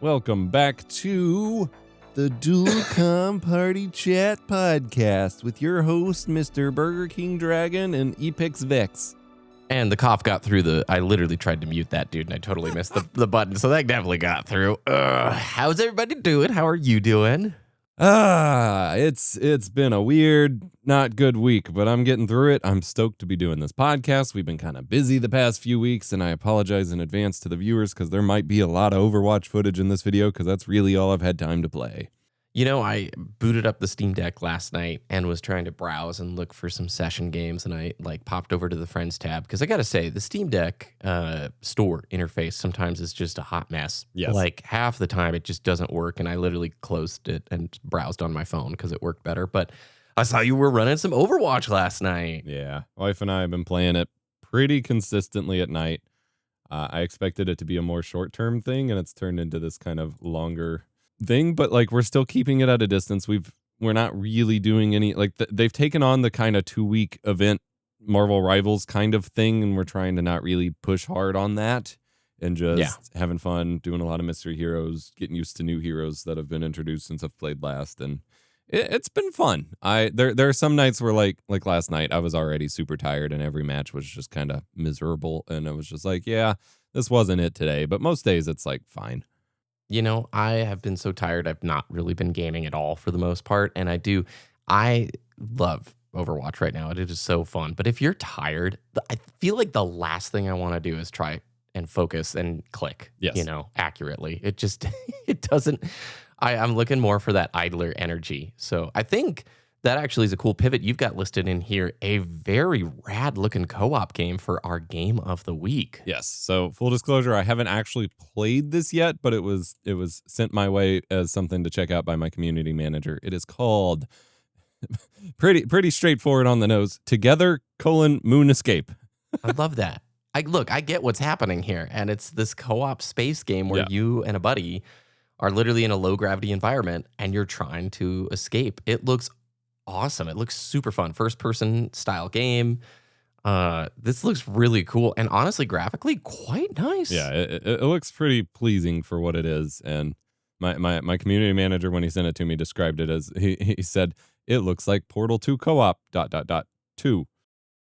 Welcome back to the Dual Comm Party Chat podcast with your host, Mr. Burger King Dragon and Epix Vex. And the cough got through I literally tried to mute that dude and I totally missed the button. So that definitely got through. How's everybody doing? How are you doing? It's been a weird, not good week, but I'm getting through it. I'm stoked to be doing this podcast. We've been kind of busy the past few weeks, and I apologize in advance to the viewers because there might be a lot of Overwatch footage in this video because that's really all I've had time to play. You know, I booted up the Steam Deck last night and was trying to browse and look for some session games, and I popped over to the Friends tab because I got to say, the Steam Deck store interface sometimes is just a hot mess. Yes. Like half the time it just doesn't work, and I literally closed it and browsed on my phone because it worked better. But I saw you were running some Overwatch last night. Yeah, wife and I have been playing it pretty consistently at night. I expected it to be a more short-term thing, and it's turned into this kind of longer thing, but like we're still keeping it at a distance. We're not really doing any they've taken on the kind of 2-week event Marvel Rivals kind of thing, and we're trying to not really push hard on that and just having fun, doing a lot of mystery heroes, getting used to new heroes that have been introduced since I've played last, and it's been fun. There are some nights where like last night I was already super tired and every match was just kind of miserable, and I was just like, yeah, this wasn't it today, but most days it's like fine. You know, I have been so tired. I've not really been gaming at all for the most part. And I love Overwatch right now. It is so fun. But if you're tired, I feel like the last thing I want to do is try and focus and click, accurately. It just, it doesn't, I'm looking more for that idler energy. So I think that actually is a cool pivot. You've got listed in here a very rad looking co-op game for our game of the week. Yes. So full disclosure, I haven't actually played this yet, but it was sent my way as something to check out by my community manager. It is called pretty straightforward on the nose. Together: Moon Escape. I love that. I get what's happening here, and it's this co-op space game where you and a buddy are literally in a low gravity environment and you're trying to escape. It looks awesome. It looks super fun. First person style game. This looks really cool, and honestly, graphically quite nice. Yeah, it looks pretty pleasing for what it is. And my community manager, when he sent it to me, described it as he said it looks like Portal 2 co-op ... 2.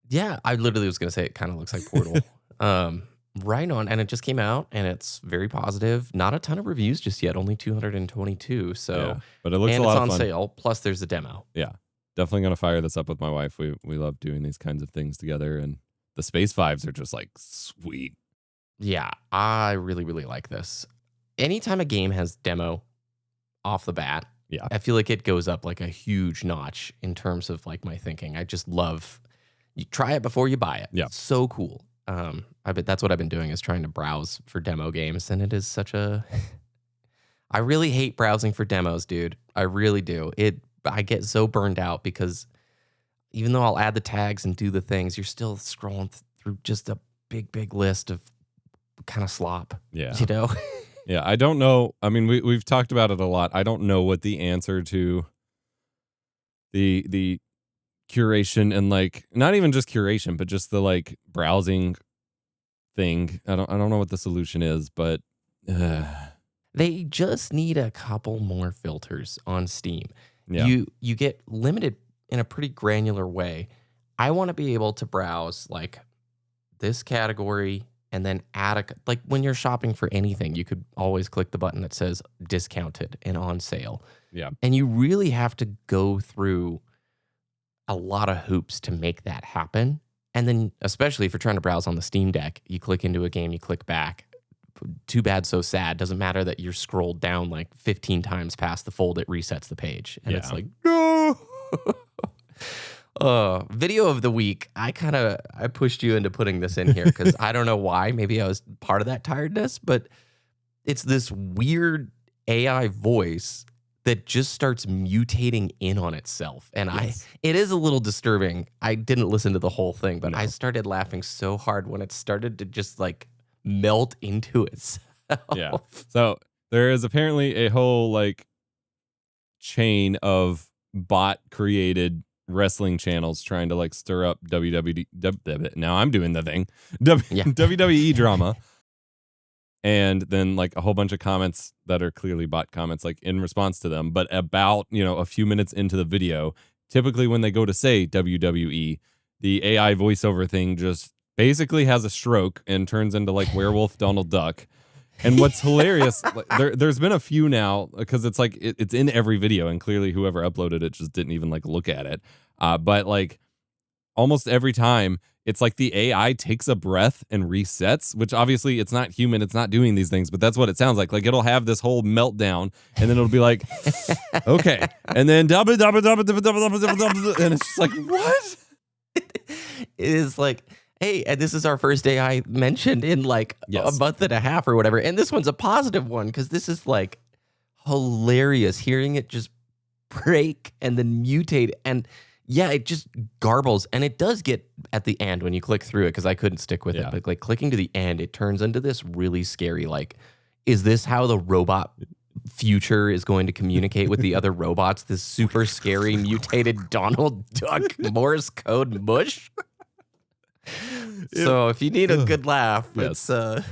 Yeah, I literally was gonna say it kind of looks like Portal. Right on, and it just came out, and it's very positive. Not a ton of reviews just yet, only 222. So, yeah, but it looks a lot of fun. And it's on sale. Plus, there's a demo. Yeah, definitely gonna fire this up with my wife. We love doing these kinds of things together, and the space vibes are just like sweet. Yeah, I really like this. Anytime a game has demo off the bat, I feel like it goes up like a huge notch in terms of like my thinking. I just love you try it before you buy it. Yeah, it's so cool. I bet that's what I've been doing is trying to browse for demo games, and it is such a I really hate browsing for demos, dude. I really do. I get so burned out because even though I'll add the tags and do the things, you're still scrolling through just a big list of kind of slop. Yeah. You know? Yeah, I don't know. I mean, we've talked about it a lot. I don't know what the answer to the curation and like not even just curation, but just the like browsing thing. I don't know what the solution is, but they just need a couple more filters on Steam. Yeah. You get limited in a pretty granular way. I want to be able to browse like this category and then add like when you're shopping for anything, you could always click the button that says discounted and on sale. Yeah. And you really have to go through a lot of hoops to make that happen. And then especially if you're trying to browse on the Steam Deck, you click into a game, you click back. Too bad, so sad. Doesn't matter that you're scrolled down like 15 times past the fold, it resets the page. And it's like, no. Video of the week. I pushed you into putting this in here because I don't know why. Maybe I was part of that tiredness, but it's this weird AI voice that just starts mutating in on itself. And it is a little disturbing. I didn't listen to the whole thing, but I started laughing so hard when it started to just like melt into itself. Yeah. So there is apparently a whole like chain of bot created wrestling channels trying to like stir up WWE. Now I'm doing the thing. WWE drama. and then like a whole bunch of comments that are clearly bot comments like in response to them, but about, a few minutes into the video, typically when they go to say WWE, the AI voiceover thing just basically has a stroke and turns into like werewolf Donald Duck. And what's hilarious, there's been a few now because it's like it's in every video, and clearly whoever uploaded it just didn't even like look at it. But like almost every time, it's like the AI takes a breath and resets, which obviously it's not human, it's not doing these things, but that's what it sounds like. Like it'll have this whole meltdown, and then it'll be like, okay, and then double, and it's just like, what? It is like, hey, and this is our first AI mentioned in like a month and a half or whatever. And this one's a positive one because this is like hilarious hearing it just break and then mutate. And yeah, it just garbles. And it does get at the end when you click through it, because I couldn't stick with it. But like clicking to the end, it turns into this really scary, like, is this how the robot future is going to communicate with the other robots? This super scary mutated Donald Duck Morse code mush? So if you need a good laugh, it's it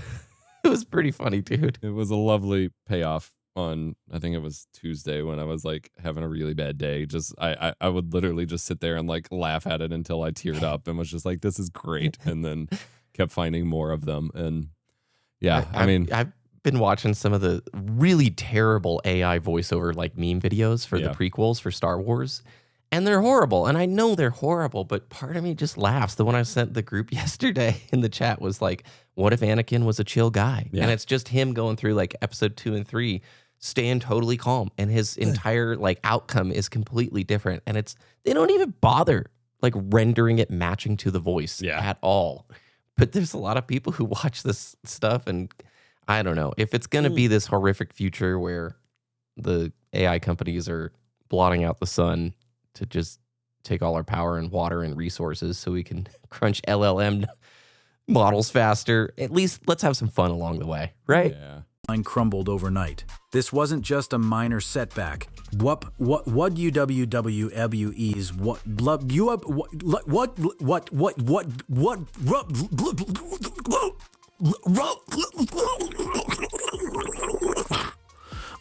was pretty funny, dude. It was a lovely payoff on, I think it was Tuesday, when I was like having a really bad day. Just I would literally just sit there and like laugh at it until I teared up and was just like, this is great. And then kept finding more of them. And yeah, I've been watching some of the really terrible AI voiceover like meme videos for the prequels for Star Wars. And they're horrible. And I know they're horrible, but part of me just laughs. The one I sent the group yesterday in the chat was like, what if Anakin was a chill guy? Yeah. And it's just him going through like episode 2 and 3, staying totally calm. And his entire like outcome is completely different. And they don't even bother like rendering it matching to the voice at all. But there's a lot of people who watch this stuff, and I don't know if it's going to be this horrific future where the AI companies are blotting out the sun to just take all our power and water and resources so we can crunch LLM models faster. At least let's have some fun along the way, right? Yeah. Mine crumbled overnight. This wasn't just a minor setback. What UWWE's what blub you up what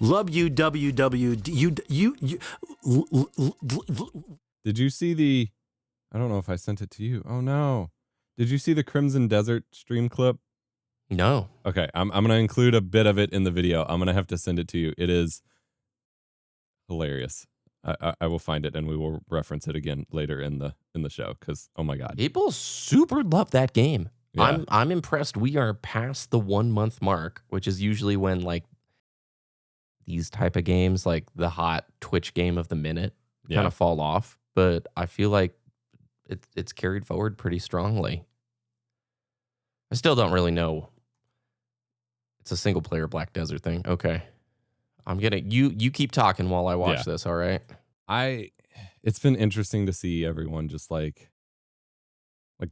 Love you, WWD. Did you see the, I don't know if I sent it to you. Oh no. Did you see the Crimson Desert stream clip? No. Okay, I'm going to include a bit of it in the video. I'm going to have to send it to you. It is hilarious. I will find it and we will reference it again later in the show, because oh my god. People super love that game. Yeah. I'm impressed. We are past the 1 month mark, which is usually when like these type of games, like the hot Twitch game of the minute, kind of fall off. But I feel like it's carried forward pretty strongly. I still don't really know. It's a single player Black Desert thing. Okay. I'm gonna you keep talking while I watch this, all right? It's been interesting to see everyone just like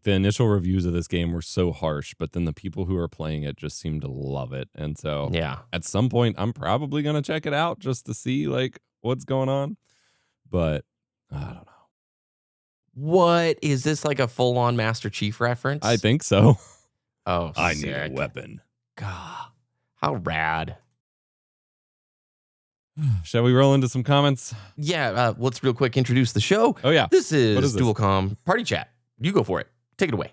the initial reviews of this game were so harsh, but then the people who are playing it just seem to love it. And so at some point I'm probably going to check it out just to see like what's going on. But I don't know. What is this, like a full-on Master Chief reference? I think so. Oh, I need a weapon. God, how rad. Shall we roll into some comments? Yeah, let's real quick introduce the show. Oh yeah. This is Dual Comm Party Chat. You go for it. Take it away.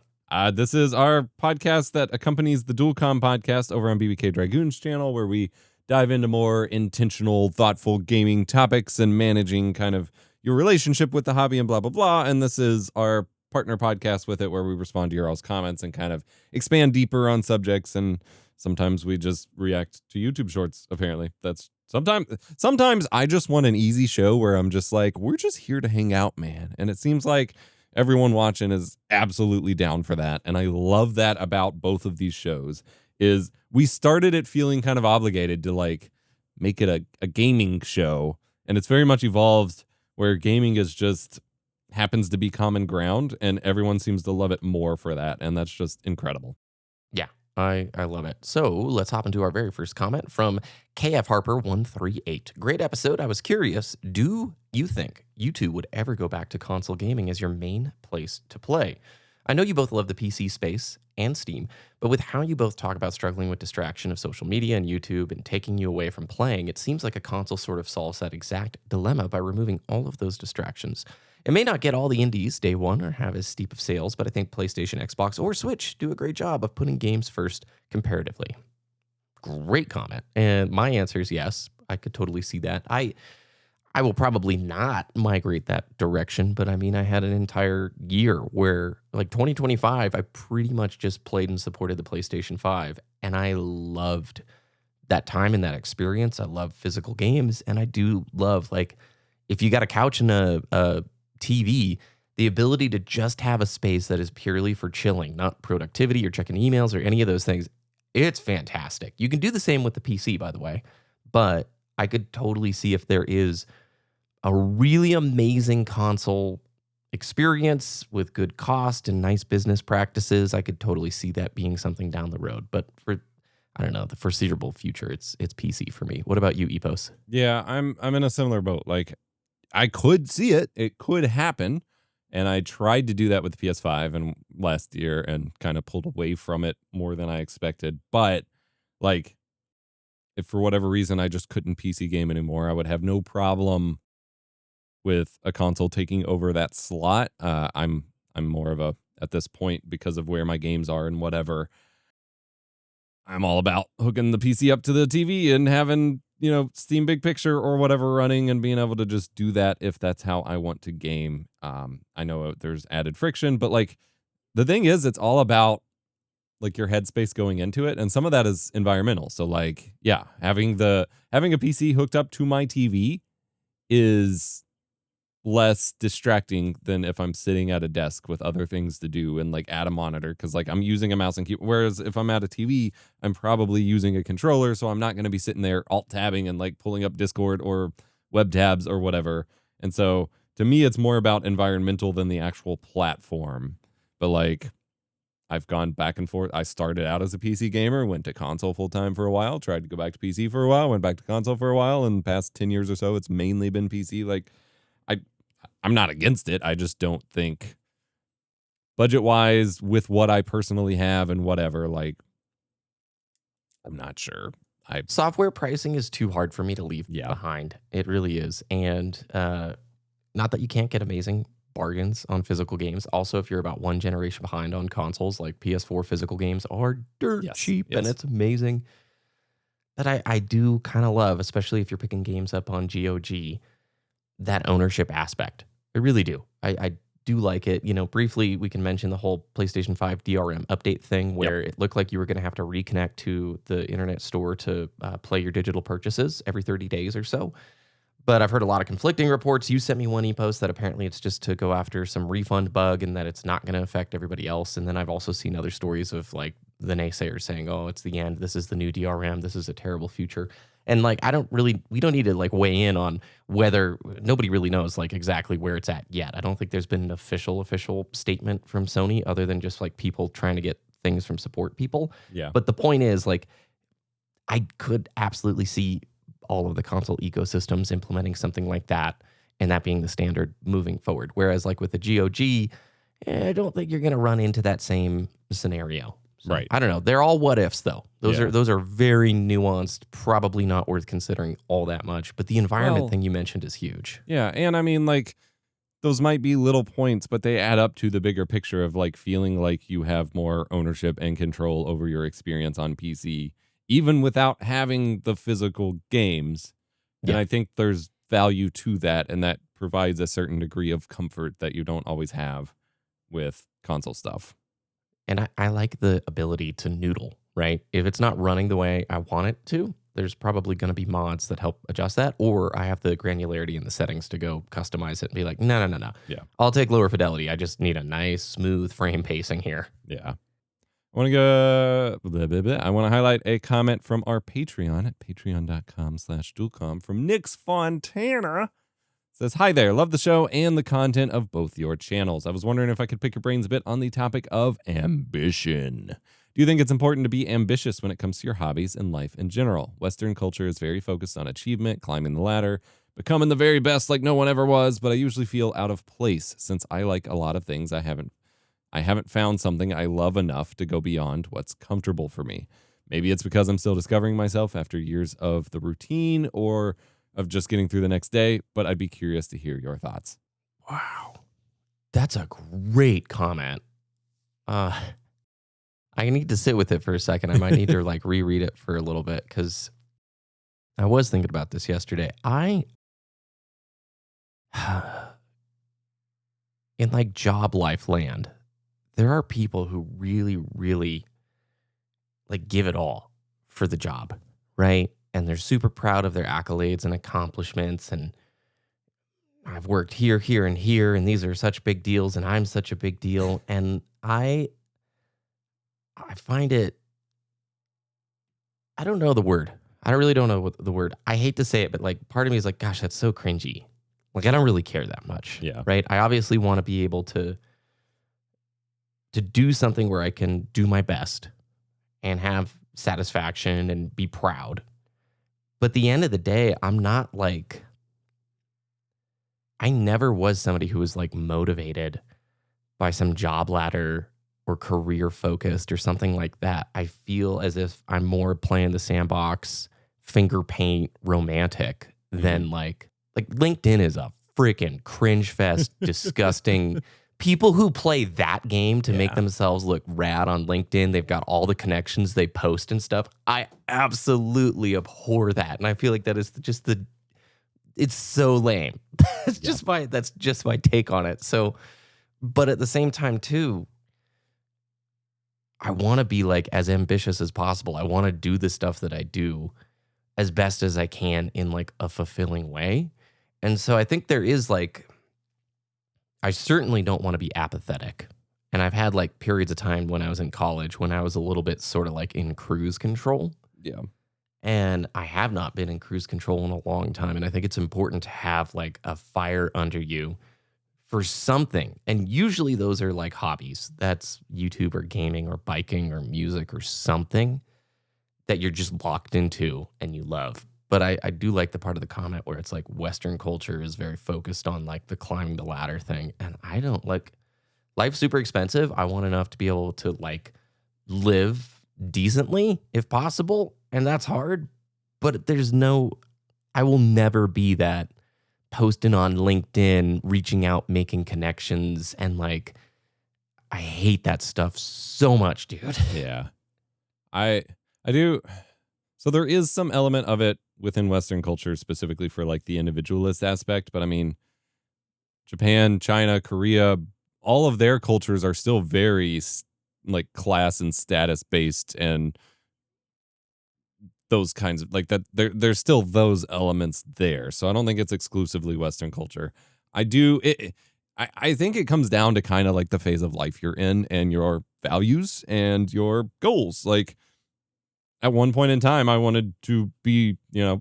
This is our podcast that accompanies the Dual Comm podcast over on BBK Dragoon's channel, where we dive into more intentional, thoughtful gaming topics and managing kind of your relationship with the hobby and blah, blah, blah. And this is our partner podcast with it, where we respond to your all's comments and kind of expand deeper on subjects. And sometimes we just react to YouTube shorts, apparently. That's sometimes I just want an easy show where I'm just like, we're just here to hang out, man. And it seems like everyone watching is absolutely down for that. And I love that about both of these shows is we started it feeling kind of obligated to like make it a gaming show. And it's very much evolved where gaming is just happens to be common ground and everyone seems to love it more for that. And that's just incredible. Yeah, I love it. So let's hop into our very first comment from KF Harper 138. Great episode. I was curious, do you think you two would ever go back to console gaming as your main place to play? I know you both love the PC space and Steam. But with how you both talk about struggling with distraction of social media and YouTube and taking you away from playing, it seems like a console sort of solves that exact dilemma by removing all of those distractions. It may not get all the indies day one or have as steep of sales, but I think PlayStation, Xbox, or Switch do a great job of putting games first comparatively. Great comment. And my answer is yes. I could totally see that. I will probably not migrate that direction, but I mean, I had an entire year where, like 2025, I pretty much just played and supported the PlayStation 5, and I loved that time and that experience. I love physical games, and I do love, like, if you got a couch and a TV, the ability to just have a space that is purely for chilling, not productivity or checking emails or any of those things. It's fantastic. You can do the same with the PC, by the way, but I could totally see if there is a really amazing console experience with good cost and nice business practices. I could totally see that being something down the road. But for, I don't know, the foreseeable future, it's PC for me. What about you, Epos? Yeah, I'm in a similar boat. Like, I could see it. It could happen. And I tried to do that with the PS5 and last year and kind of pulled away from it more than I expected. But like, if for whatever reason I just couldn't PC game anymore, I would have no problem with a console taking over that slot. I'm more of a, at this point, because of where my games are and whatever, I'm all about hooking the PC up to the TV and having, Steam Big Picture or whatever running and being able to just do that if that's how I want to game. I know there's added friction, but like, the thing is, it's all about like your headspace going into it, and some of that is environmental. So like, yeah, having a PC hooked up to my TV is less distracting than if I'm sitting at a desk with other things to do and like at a monitor, because like I'm using a mouse and keyboard. Whereas if I'm at a TV, I'm probably using a controller, so I'm not going to be sitting there alt tabbing and like pulling up Discord or web tabs or whatever. And so to me, it's more about environmental than the actual platform. But like, I've gone back and forth. I started out as a PC gamer, went to console full time for a while, tried to go back to PC for a while, went back to console for a while, and past 10 years or so, it's mainly been PC. Like, I'm not against it. I just don't think budget-wise, with what I personally have and whatever, like, I'm not sure. Software pricing is too hard for me to leave behind. It really is. And not that you can't get amazing bargains on physical games. Also, if you're about one generation behind on consoles, like PS4 physical games are dirt cheap, and it's amazing. But I do kind of love, especially if you're picking games up on GOG, that ownership aspect. I really do. I do like it. Briefly, we can mention the whole PlayStation 5 DRM update thing where it looked like you were going to have to reconnect to the internet store to play your digital purchases every 30 days or so. But I've heard a lot of conflicting reports. You sent me one e-post that apparently it's just to go after some refund bug and that it's not going to affect everybody else. And then I've also seen other stories of like the naysayers saying, oh, it's the end. This is the new DRM. This is a terrible future. And like, we don't need to like weigh in on whether, nobody really knows like exactly where it's at yet. I don't think there's been an official statement from Sony other than just like people trying to get things from support people. Yeah. But the point is, like, I could absolutely see all of the console ecosystems implementing something like that and that being the standard moving forward. Whereas like with the GOG, I don't think you're going to run into that same scenario. So, right. I don't know. They're all what ifs though. Those are very nuanced, probably not worth considering all that much. But the environment thing you mentioned is huge. Yeah. And I mean, like, those might be little points, but they add up to the bigger picture of like feeling like you have more ownership and control over your experience on PC, even without having the physical games. And I think there's value to that, and that provides a certain degree of comfort that you don't always have with console stuff. And I like the ability to noodle, right? If it's not running the way I want it to, there's probably going to be mods that help adjust that, or I have the granularity in the settings to go customize it and be like, no. Yeah. I'll take lower fidelity. I just need a nice, smooth frame pacing here. Yeah. I want to highlight a comment from our Patreon at patreon.com/dualcomm from Nix Fontana. It says, hi there, love the show and the content of both your channels. I was wondering if I could pick your brains a bit on the topic of ambition. Do you think it's important to be ambitious when it comes to your hobbies and life in general? Western culture is very focused on achievement, climbing the ladder, becoming the very best like no one ever was, but I usually feel out of place since I like a lot of things I haven't I haven't found something I love enough to go beyond what's comfortable for me. Maybe it's because I'm still discovering myself after years of the routine or of just getting through the next day, but I'd be curious to hear your thoughts. Wow. That's a great comment. I need to sit with it for a second. I might need to like reread it for a little bit because I was thinking about this yesterday. In like job life land, there are people who really, really like give it all for the job, right? And they're super proud of their accolades and accomplishments. And I've worked here, here, and here, and these are such big deals, and I'm such a big deal. And I find it, I don't know the word. I really don't know what the word. I hate to say it, but like part of me is like, gosh, that's so cringy. Like I don't really care that much. Yeah. Right. I obviously want to be able to do something where I can do my best and have satisfaction and be proud. But at the end of the day, I'm not like, I never was somebody who was like motivated by some job ladder or career focused or something like that. I feel as if I'm more playing the sandbox, finger paint romantic than like LinkedIn is a freaking cringe fest, disgusting. People who play that game to make themselves look rad on LinkedIn, they've got all the connections they post and stuff. I absolutely abhor that. And I feel like that is just it's so lame. That's just my take on it. So, but at the same time too, I want to be like as ambitious as possible. I want to do the stuff that I do as best as I can in like a fulfilling way. And so I think there is like, I certainly don't want to be apathetic. And I've had like periods of time when I was in college when I was a little bit sort of like in cruise control. Yeah. And I have not been in cruise control in a long time. And I think it's important to have like a fire under you for something. And usually those are like hobbies. That's YouTube or gaming or biking or music or something that you're just locked into and you love. But I do like the part of the comment where it's like Western culture is very focused on like the climbing the ladder thing. And I don't like, life's super expensive. I want enough to be able to like live decently if possible. And that's hard. But I will never be that posting on LinkedIn, reaching out, making connections. And like, I hate that stuff so much, dude. Yeah. I do. So there is some element of it within Western culture, specifically for like the individualist aspect. But I mean, Japan, China, Korea, all of their cultures are still very like class and status based, and those kinds of like that. There's still those elements there. So I don't think it's exclusively Western culture. I think it comes down to kind of like the phase of life you're in and your values and your goals. Like, at one point in time, I wanted to be, the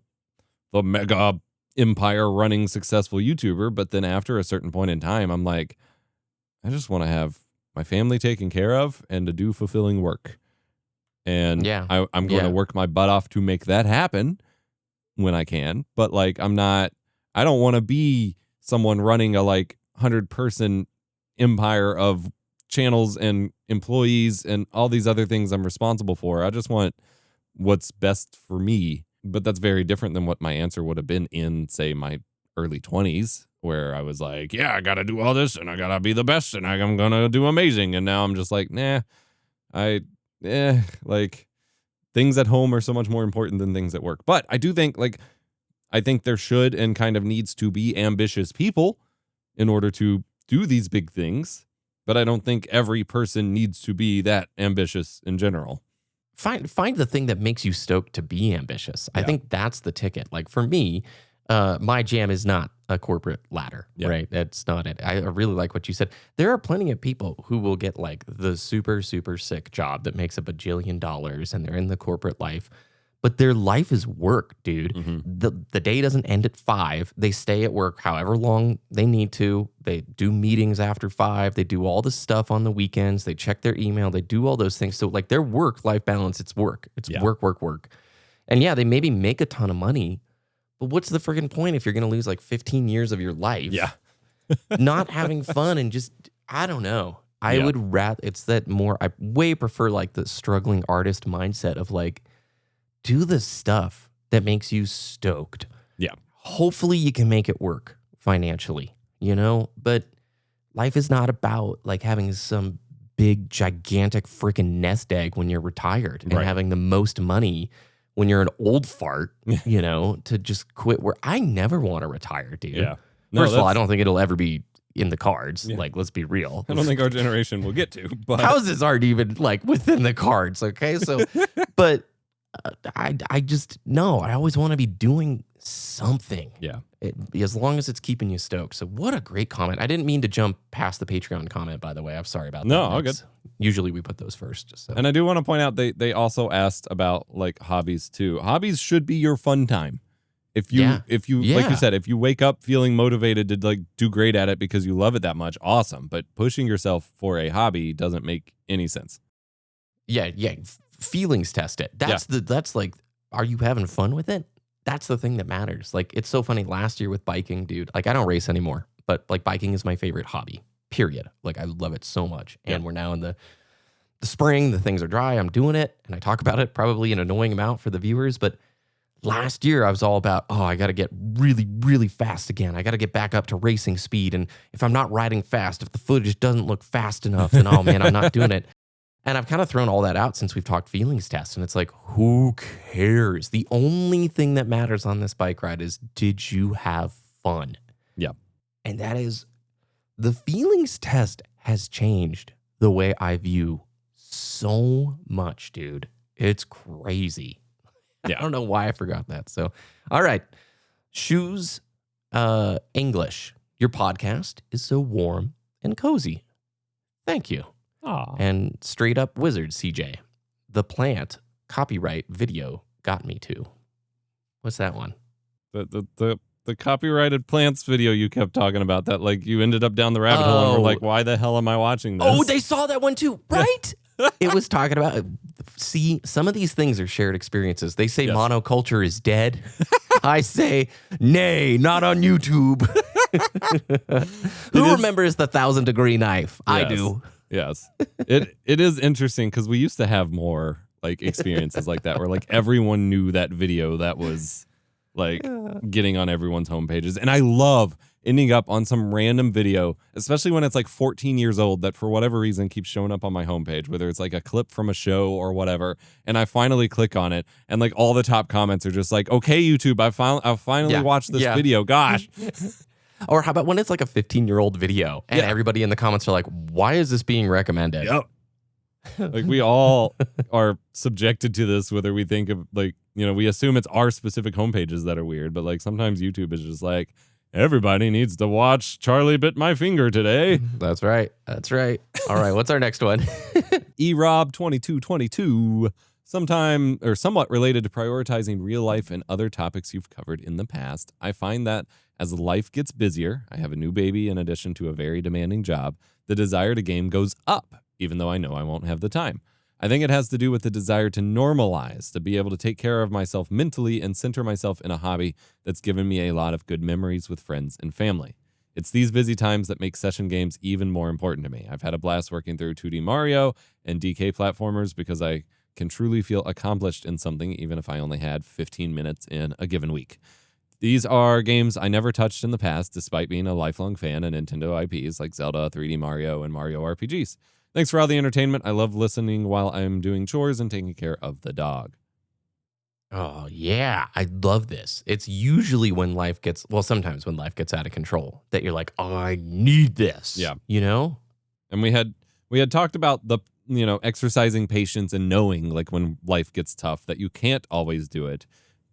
mega empire running successful YouTuber. But then after a certain point in time, I'm like, I just want to have my family taken care of and to do fulfilling work. And I'm going to work my butt off to make that happen when I can. But like, I don't want to be someone running a like 100-person empire of channels and employees and all these other things I'm responsible for. I just want what's best for me. But that's very different than what my answer would have been in, say, my early 20s, where I was like, I got to do all this and I got to be the best and I'm going to do amazing. And now I'm just like, like things at home are so much more important than things at work. But I do think I think there should and kind of needs to be ambitious people in order to do these big things. But I don't think every person needs to be that ambitious in general. Find the thing that makes you stoked to be ambitious. I think that's the ticket. Like for me, my jam is not a corporate ladder, right? That's not it. I really like what you said. There are plenty of people who will get like the super, super sick job that makes $1 bajillion and they're in the corporate life, but their life is work, dude. Mm-hmm. The day doesn't end at 5. They stay at work however long they need to. They do meetings after 5. They do all the stuff on the weekends. They check their email. They do all those things. So like their work-life balance, it's work. It's work. And they maybe make a ton of money, but what's the friggin' point if you're going to lose like 15 years of your life? Yeah. Not having fun and just, I don't know. I would rather, it's that more, I way prefer like the struggling artist mindset of like, do the stuff that makes you stoked. Yeah. Hopefully you can make it work financially, but life is not about like having some big, gigantic freaking nest egg when you're retired and having the most money when you're an old fart, to just quit where I never want to retire, dude. Yeah. First of all, I don't think it'll ever be in the cards. Yeah. Like, let's be real. I don't think our generation will get to, but houses aren't even like within the cards. Okay. So, but I just, no, I always want to be doing something. Yeah. As long as it's keeping you stoked. So what a great comment. I didn't mean to jump past the Patreon comment, by the way. I'm sorry about that. No, all good. Usually we put those first. Just so. And I do want to point out they also asked about like hobbies too. Hobbies should be your fun time. If you like you said, if you wake up feeling motivated to like do great at it because you love it that much, awesome. But pushing yourself for a hobby doesn't make any sense. Yeah. Feelings test it. That's like, are you having fun with it? That's the thing that matters. Like, it's so funny. Last year with biking, dude, like I don't race anymore, but like biking is my favorite hobby, period. Like I love it so much. And we're now in the spring, the things are dry. I'm doing it. And I talk about it probably an annoying amount for the viewers. But last year I was all about, I got to get really, really fast again. I got to get back up to racing speed. And if I'm not riding fast, if the footage doesn't look fast enough, then, oh man, I'm not doing it. And I've kind of thrown all that out since we've talked feelings test. And it's like, who cares? The only thing that matters on this bike ride is, did you have fun? Yeah. And that is, the feelings test has changed the way I view so much, dude. It's crazy. Yeah. I don't know why I forgot that. So, all right. Shoes English. Your podcast is so warm and cozy. Thank you. Aww. And Straight Up Wizard CJ. The plant copyright video got me too. What's that one? The copyrighted plants video you kept talking about, that like you ended up down the rabbit hole and were like, why the hell am I watching this? Oh, they saw that one too, right? It was talking about, see, some of these things are shared experiences. They say monoculture is dead. I say, nay, not on YouTube. Who remembers the 1,000-degree knife? Yes. I do. Yes. It is interesting because we used to have more like experiences like that where like everyone knew that video that was like getting on everyone's homepages. And I love ending up on some random video, especially when it's like 14 years old, that for whatever reason keeps showing up on my homepage, whether it's like a clip from a show or whatever. And I finally click on it and like all the top comments are just like, okay, YouTube, I've finally watched this video. Gosh. Or how about when it's like a 15-year-old video and everybody in the comments are like, why is this being recommended? Yep. Like we all are subjected to this, whether we think of like, we assume it's our specific homepages that are weird, but like sometimes YouTube is just like, everybody needs to watch Charlie Bit My Finger today. That's right. All right, what's our next one? erob2222. Sometime or somewhat related to prioritizing real life and other topics you've covered in the past. I find that as life gets busier, I have a new baby in addition to a very demanding job, the desire to game goes up, even though I know I won't have the time. I think it has to do with the desire to normalize, to be able to take care of myself mentally and center myself in a hobby that's given me a lot of good memories with friends and family. It's these busy times that make session games even more important to me. I've had a blast working through 2D Mario and DK platformers because I can truly feel accomplished in something, even if I only had 15 minutes in a given week. These are games I never touched in the past, despite being a lifelong fan of Nintendo IPs like Zelda, 3D Mario, and Mario RPGs. Thanks for all the entertainment. I love listening while I'm doing chores and taking care of the dog. Oh, yeah. I love this. It's usually when life gets, sometimes when life gets out of control that you're like, oh, I need this. Yeah. And we had talked about the, exercising patience and knowing like when life gets tough that you can't always do it,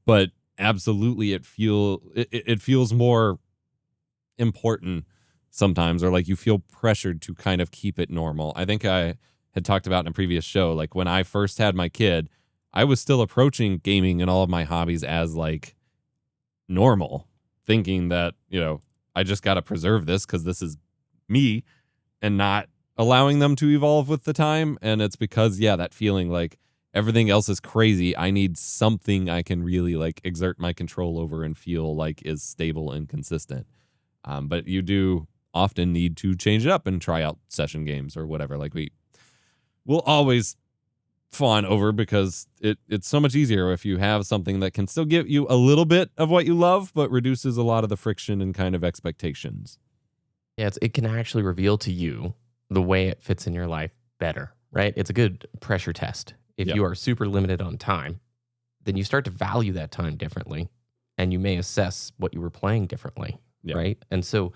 but absolutely it feels more important sometimes, or like you feel pressured to kind of keep it normal. I think I had talked about in a previous show, like when I first had my kid, I was still approaching gaming and all of my hobbies as like normal, thinking that, I just got to preserve this because this is me, and not allowing them to evolve with the time. And it's because, that feeling like everything else is crazy. I need something I can really like exert my control over and feel like is stable and consistent. But you do often need to change it up and try out session games or whatever. Like we'll always fawn over because it's so much easier if you have something that can still give you a little bit of what you love, but reduces a lot of the friction and kind of expectations. Yeah, it can actually reveal to you the way it fits in your life better, right? It's a good pressure test. If you are super limited on time, then you start to value that time differently, and you may assess what you were playing differently, right? And so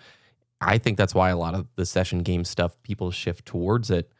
I think that's why a lot of the session game stuff, people shift towards it.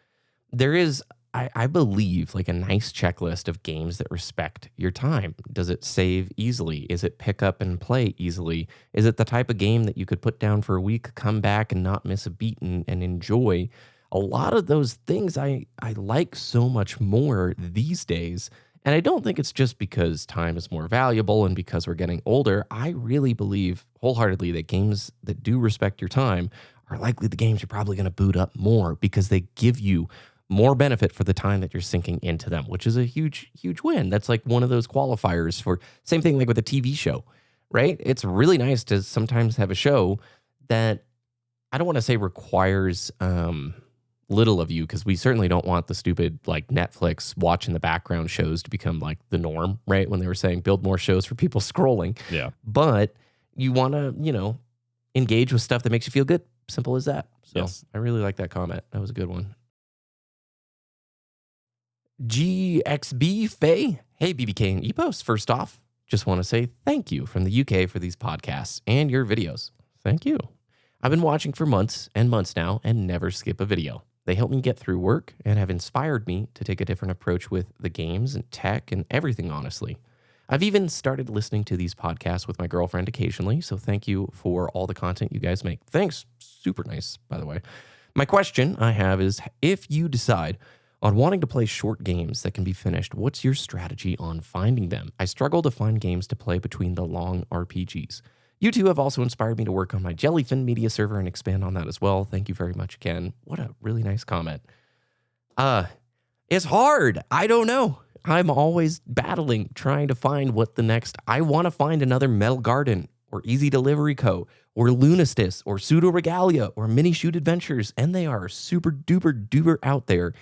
There is, I believe, like a nice checklist of games that respect your time. Does it save easily? Is it pick up and play easily? Is it the type of game that you could put down for a week, come back and not miss a beat and enjoy? A lot of those things I like so much more these days. And I don't think it's just because time is more valuable and because we're getting older. I really believe wholeheartedly that games that do respect your time are likely the games you're probably going to boot up more because they give you more benefit for the time that you're sinking into them, which is a huge, huge win. That's like one of those qualifiers for same thing like with a TV show, right? It's really nice to sometimes have a show that I don't want to say requires little of you, because we certainly don't want the stupid like Netflix watch in the background shows to become like the norm, right? When they were saying build more shows for people scrolling. Yeah. But you want to, engage with stuff that makes you feel good. Simple as that. So Yes. I really like that comment. That was a good one. GXB Faye. Hey, BBK and Epos. First off, just want to say thank you from the UK for these podcasts and your videos. Thank you. I've been watching for months and months now and never skip a video. They help me get through work and have inspired me to take a different approach with the games and tech and everything, honestly. I've even started listening to these podcasts with my girlfriend occasionally, so thank you for all the content you guys make. Thanks. Super nice, by the way. My question I have is, if you decide on wanting to play short games that can be finished, what's your strategy on finding them? I struggle to find games to play between the long RPGs. You two have also inspired me to work on my Jellyfin media server and expand on that as well. Thank you very much again. What a really nice comment. It's hard. I don't know. I'm always battling, trying to find what the next. I want to find another Metal Garden or Easy Delivery Co. or Lunistis or Pseudo Regalia or Mini Shoot Adventures, and they are super duper duper out there.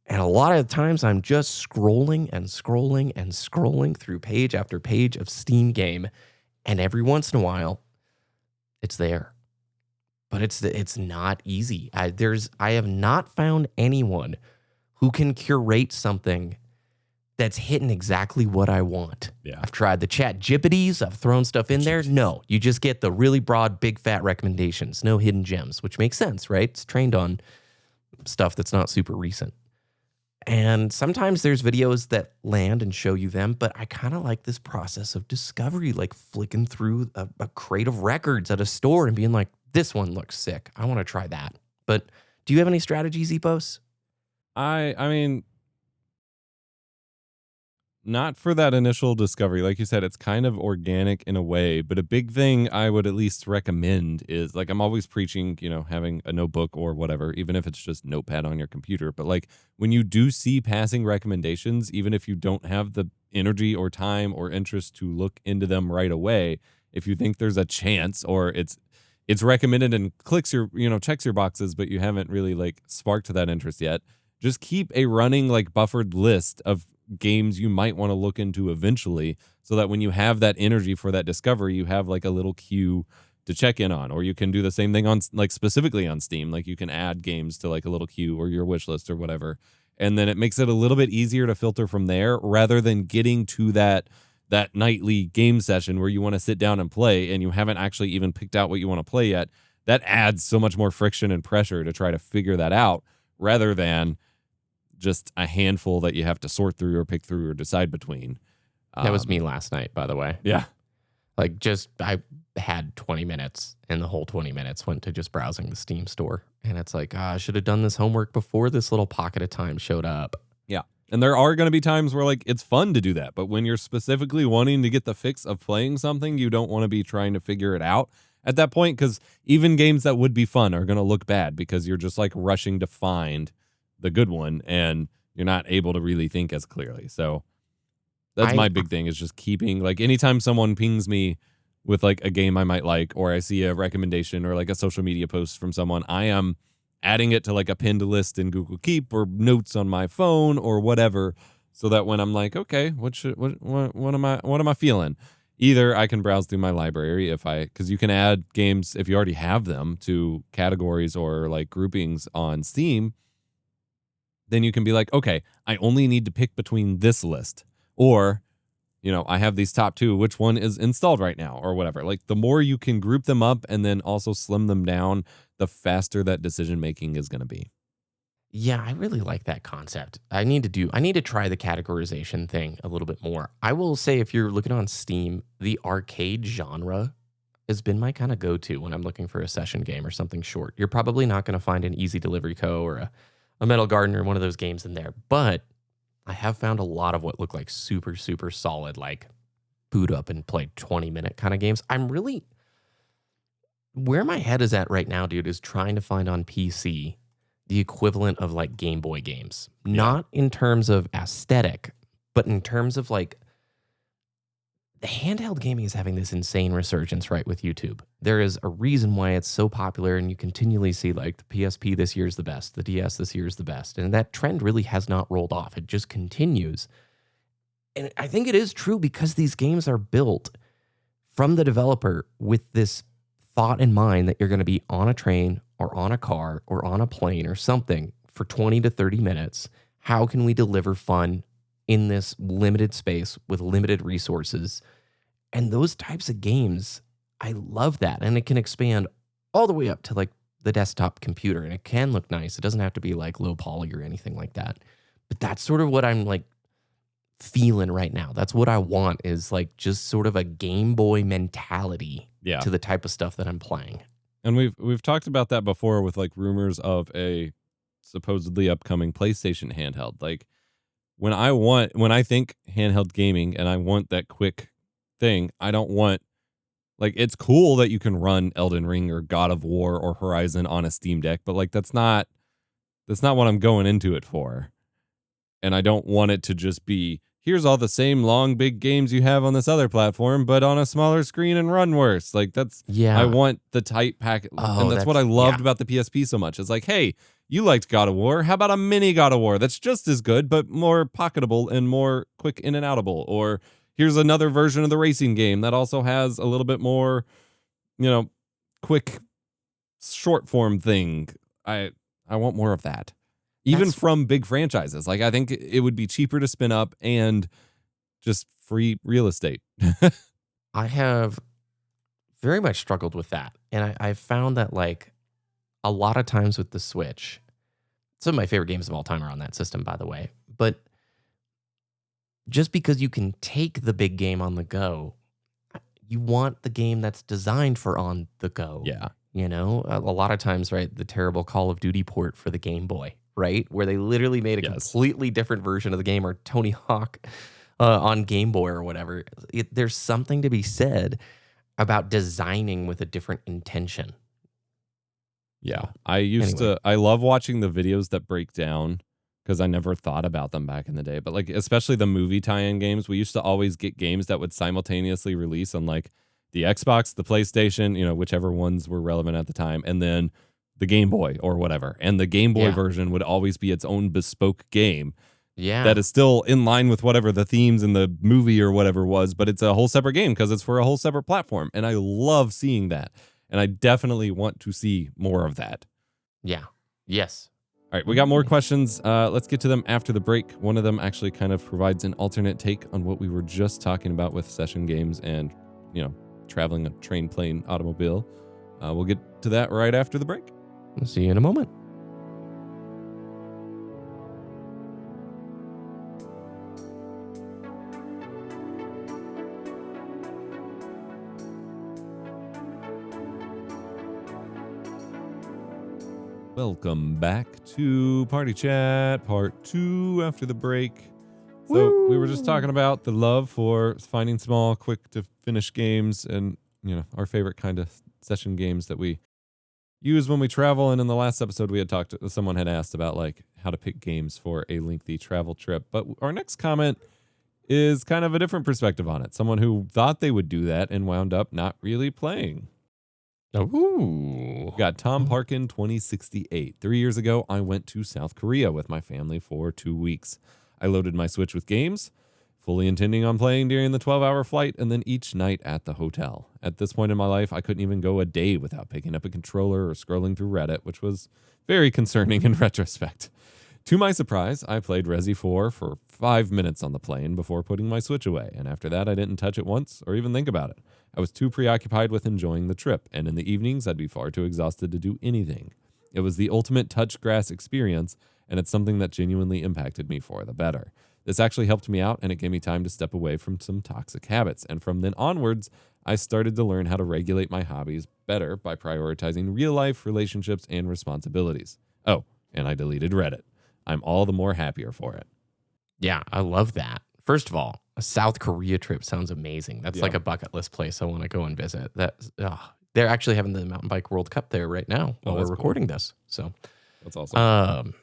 And a lot of times I'm just scrolling and scrolling and scrolling through page after page of Steam game. And every once in a while, it's there. But it's not easy. I have not found anyone who can curate something that's hitting exactly what I want. Yeah. I've tried the chat Gippities. I've thrown stuff in there. No, you just get the really broad, big, fat recommendations. No hidden gems, which makes sense, right? It's trained on stuff that's not super recent. And sometimes there's videos that land and show you them, but I kind of like this process of discovery, like flicking through a crate of records at a store and being like, this one looks sick. I want to try that. But do you have any strategies, Epos? I mean, not for that initial discovery. Like you said, it's kind of organic in a way, but a big thing I would at least recommend is, like, I'm always preaching, having a notebook or whatever, even if it's just notepad on your computer. But like when you do see passing recommendations, even if you don't have the energy or time or interest to look into them right away, if you think there's a chance or it's recommended and clicks your, checks your boxes, but you haven't really like sparked that interest yet, just keep a running like buffered list of games you might want to look into eventually, so that when you have that energy for that discovery, you have like a little queue to check in on. Or you can do the same thing on like specifically on Steam, like you can add games to like a little queue or your wish list or whatever, and then it makes it a little bit easier to filter from there, rather than getting to that nightly game session where you want to sit down and play and you haven't actually even picked out what you want to play yet. That adds so much more friction and pressure to try to figure that out, rather than just a handful that you have to sort through or pick through or decide between. That was me last night, by the way. Yeah. Like, I had 20 minutes, and the whole 20 minutes went to just browsing the Steam store. And it's like, I should have done this homework before this little pocket of time showed up. Yeah. And there are going to be times where like it's fun to do that. But when you're specifically wanting to get the fix of playing something, you don't want to be trying to figure it out at that point, because even games that would be fun are going to look bad because you're just like rushing to find the good one and you're not able to really think as clearly. So that's my big thing, is just keeping, like, anytime someone pings me with like a game I might like, or I see a recommendation or like a social media post from someone, I am adding it to like a pinned list in Google Keep or notes on my phone or whatever, so that when I'm like, okay, what am I feeling? Either I can browse through my library because you can add games if you already have them to categories or like groupings on Steam. Then you can be like, okay, I only need to pick between this list, or I have these top 2, which one is installed right now or whatever. Like the more you can group them up and then also slim them down, the faster that decision making is going to be. Yeah, I really like that concept. I need to try the categorization thing a little bit more. I will say, if you're looking on Steam, the arcade genre has been my kind of go-to when I'm looking for a session game or something short. You're probably not going to find an Easy Delivery Co. or a Metal Garden or one of those games in there, but I have found a lot of what look like super, super solid, like boot up and play 20-minute kind of games. Where my head is at right now, dude, is trying to find on PC the equivalent of like Game Boy games. Not in terms of aesthetic, but in terms of like the handheld gaming is having this insane resurgence, right, with YouTube. There is a reason why it's so popular, and you continually see like the PSP this year is the best, the DS this year is the best, and that trend really has not rolled off. It just continues. And I think it is true because these games are built from the developer with this thought in mind that you're going to be on a train or on a car or on a plane or something for 20 to 30 minutes. How can we deliver fun in this limited space with limited resources? And those types of games, I love that. And it can expand all the way up to like the desktop computer, and it can look nice. It doesn't have to be like low poly or anything like that. But that's sort of what I'm like feeling right now. That's what I want, is like just sort of a Game Boy mentality to the type of stuff that I'm playing. And we've talked about that before with like rumors of a supposedly upcoming PlayStation handheld. Like when I think handheld gaming and I want that quick thing, I don't want, like, it's cool that you can run Elden Ring or God of War or Horizon on a Steam Deck, but like that's not what I'm going into it for. And I don't want it to just be, here's all the same long big games you have on this other platform, but on a smaller screen and run worse. Like I want the tight pack. And that's what I loved about the PSP so much. It's like, hey, you liked God of War. How about a mini God of War that's just as good, but more pocketable and more quick in and outable? Or here's another version of the racing game that also has a little bit more, quick short form thing. I want more of that. Even from big franchises. Like, I think it would be cheaper to spin up and just free real estate. I have very much struggled with that. And I've found that, like, a lot of times with the Switch, some of my favorite games of all time are on that system, by the way. But just because you can take the big game on the go, you want the game that's designed for on the go. Yeah. A lot of times, right, the terrible Call of Duty port for the Game Boy, right, where they literally made a completely different version of the game, or Tony Hawk on Game Boy or whatever. There's something to be said about designing with a different intention. Yeah. I love watching the videos that break down, because I never thought about them back in the day. But like, especially the movie tie-in games, we used to always get games that would simultaneously release on like the Xbox, the PlayStation, whichever ones were relevant at the time, and then the Game Boy or whatever. And the Game Boy version would always be its own bespoke game. Yeah. That is still in line with whatever the themes in the movie or whatever was, but it's a whole separate game because it's for a whole separate platform. And I love seeing that. And I definitely want to see more of that. Yeah. Yes. All right, we got more questions. Let's get to them after the break. One of them actually kind of provides an alternate take on what we were just talking about with session games and, traveling a train, plane, automobile. We'll get to that right after the break. We'll see you in a moment. Welcome back to Party Chat, part 2 after the break. So we were just talking about the love for finding small, quick to finish games and, our favorite kind of session games that we use when we travel. And in the last episode, we had someone had asked about like how to pick games for a lengthy travel trip. But our next comment is kind of a different perspective on it. Someone who thought they would do that and wound up not really playing. Ooh. Got Tom Parkin 2068. 3 years ago, I went to South Korea with my family for 2 weeks. I loaded my Switch with games, fully intending on playing during the 12-hour flight and then each night at the hotel. At this point in my life, I couldn't even go a day without picking up a controller or scrolling through Reddit, which was very concerning in retrospect. To my surprise, I played Resi 4 for 5 minutes on the plane before putting my Switch away, and after that I didn't touch it once or even think about it. I was too preoccupied with enjoying the trip, and in the evenings I'd be far too exhausted to do anything. It was the ultimate touch grass experience, and it's something that genuinely impacted me for the better. This actually helped me out, and it gave me time to step away from some toxic habits, and from then onwards, I started to learn how to regulate my hobbies better by prioritizing real-life relationships and responsibilities. Oh, and I deleted Reddit. I'm all the more happier for it. Yeah, I love that. First of all, a South Korea trip sounds amazing. That's like a bucket list place I want to go and visit. They're actually having the Mountain Bike World Cup there right now while we're recording this. So that's awesome.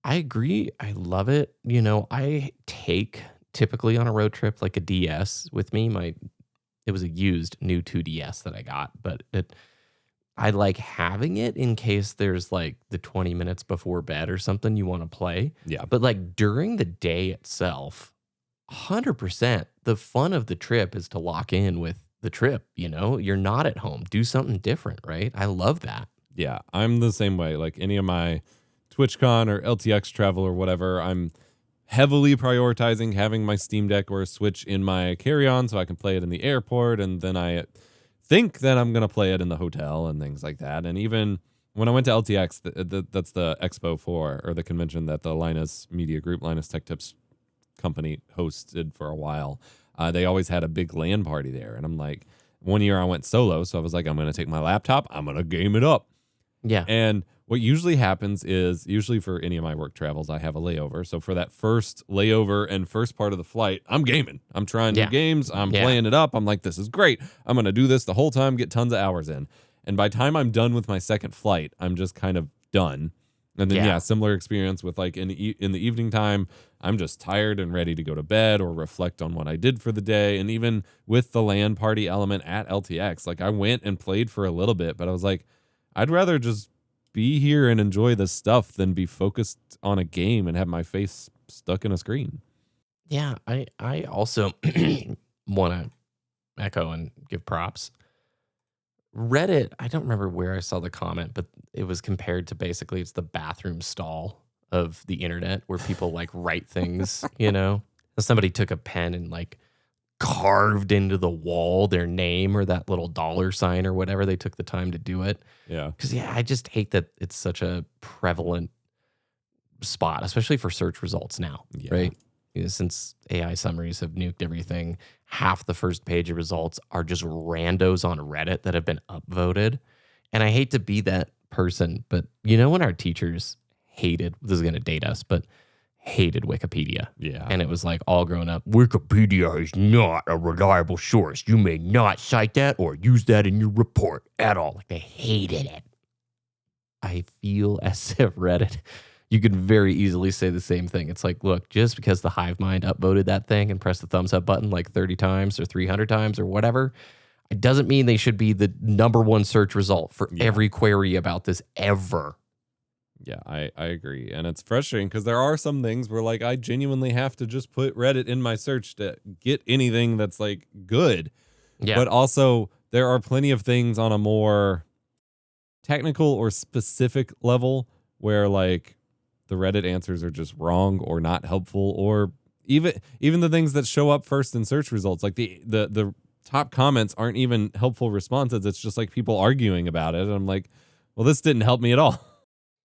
I agree. I love it. You know, I take typically on a road trip like a DS with me. It was a used new 2DS that I got, but I like having it in case there's like the 20 minutes before bed or something you want to play. Yeah. But like during the day itself, 100%, the fun of the trip is to lock in with the trip. You know, you're not at home. Do something different, right? I love that. Yeah, I'm the same way. Like any of my TwitchCon or LTX travel or whatever, I'm heavily prioritizing having my Steam Deck or a Switch in my carry-on so I can play it in the airport, and then I think that I'm going to play it in the hotel and things like that. And even when I went to LTX, that's the expo for, or the convention that the Linus Media Group, Linus Tech Tips company hosted for a while. They always had a big LAN party there. And I'm like, one year I went solo, so I was like, I'm going to take my laptop, I'm going to game it up. Yeah. And what usually happens is, usually for any of my work travels, I have a layover. So for that first layover and first part of the flight, I'm gaming. I'm trying new games. I'm playing it up. I'm like, this is great. I'm going to do this the whole time, get tons of hours in. And by the time I'm done with my second flight, I'm just kind of done. And then, similar experience with like in the evening time, I'm just tired and ready to go to bed or reflect on what I did for the day. And even with the LAN party element at LTX, like I went and played for a little bit, but I was like, I'd rather just be here and enjoy this stuff than be focused on a game and have my face stuck in a screen. Yeah, I also want to echo and give props. Reddit, I don't remember where I saw the comment, but it was compared to basically it's the bathroom stall of the internet where people like write things, you know? Somebody took a pen and like carved into the wall their name or that little dollar sign or whatever. They took the time to do it. Yeah. Because, I just hate that it's such a prevalent spot, especially for search results now, right? You know, since AI summaries have nuked everything, half the first page of results are just randos on Reddit that have been upvoted. And I hate to be that person, but you know when our teachers hated, this is going to date us, but hated Wikipedia. Yeah. And it was like all grown up, Wikipedia is not a reliable source. You may not cite that or use that in your report at all. Like they hated it. I feel as if Reddit, you could very easily say the same thing. It's like, look, just because the hive mind upvoted that thing and pressed the thumbs up button like 30 times or 300 times or whatever, it doesn't mean they should be the number one search result for every query about this ever. Yeah, I agree. And it's frustrating because there are some things where like I genuinely have to just put Reddit in my search to get anything that's like good. Yeah. But also there are plenty of things on a more technical or specific level where like the Reddit answers are just wrong or not helpful, or even the things that show up first in search results, like the top comments aren't even helpful responses. It's just like people arguing about it. And I'm like, well, this didn't help me at all.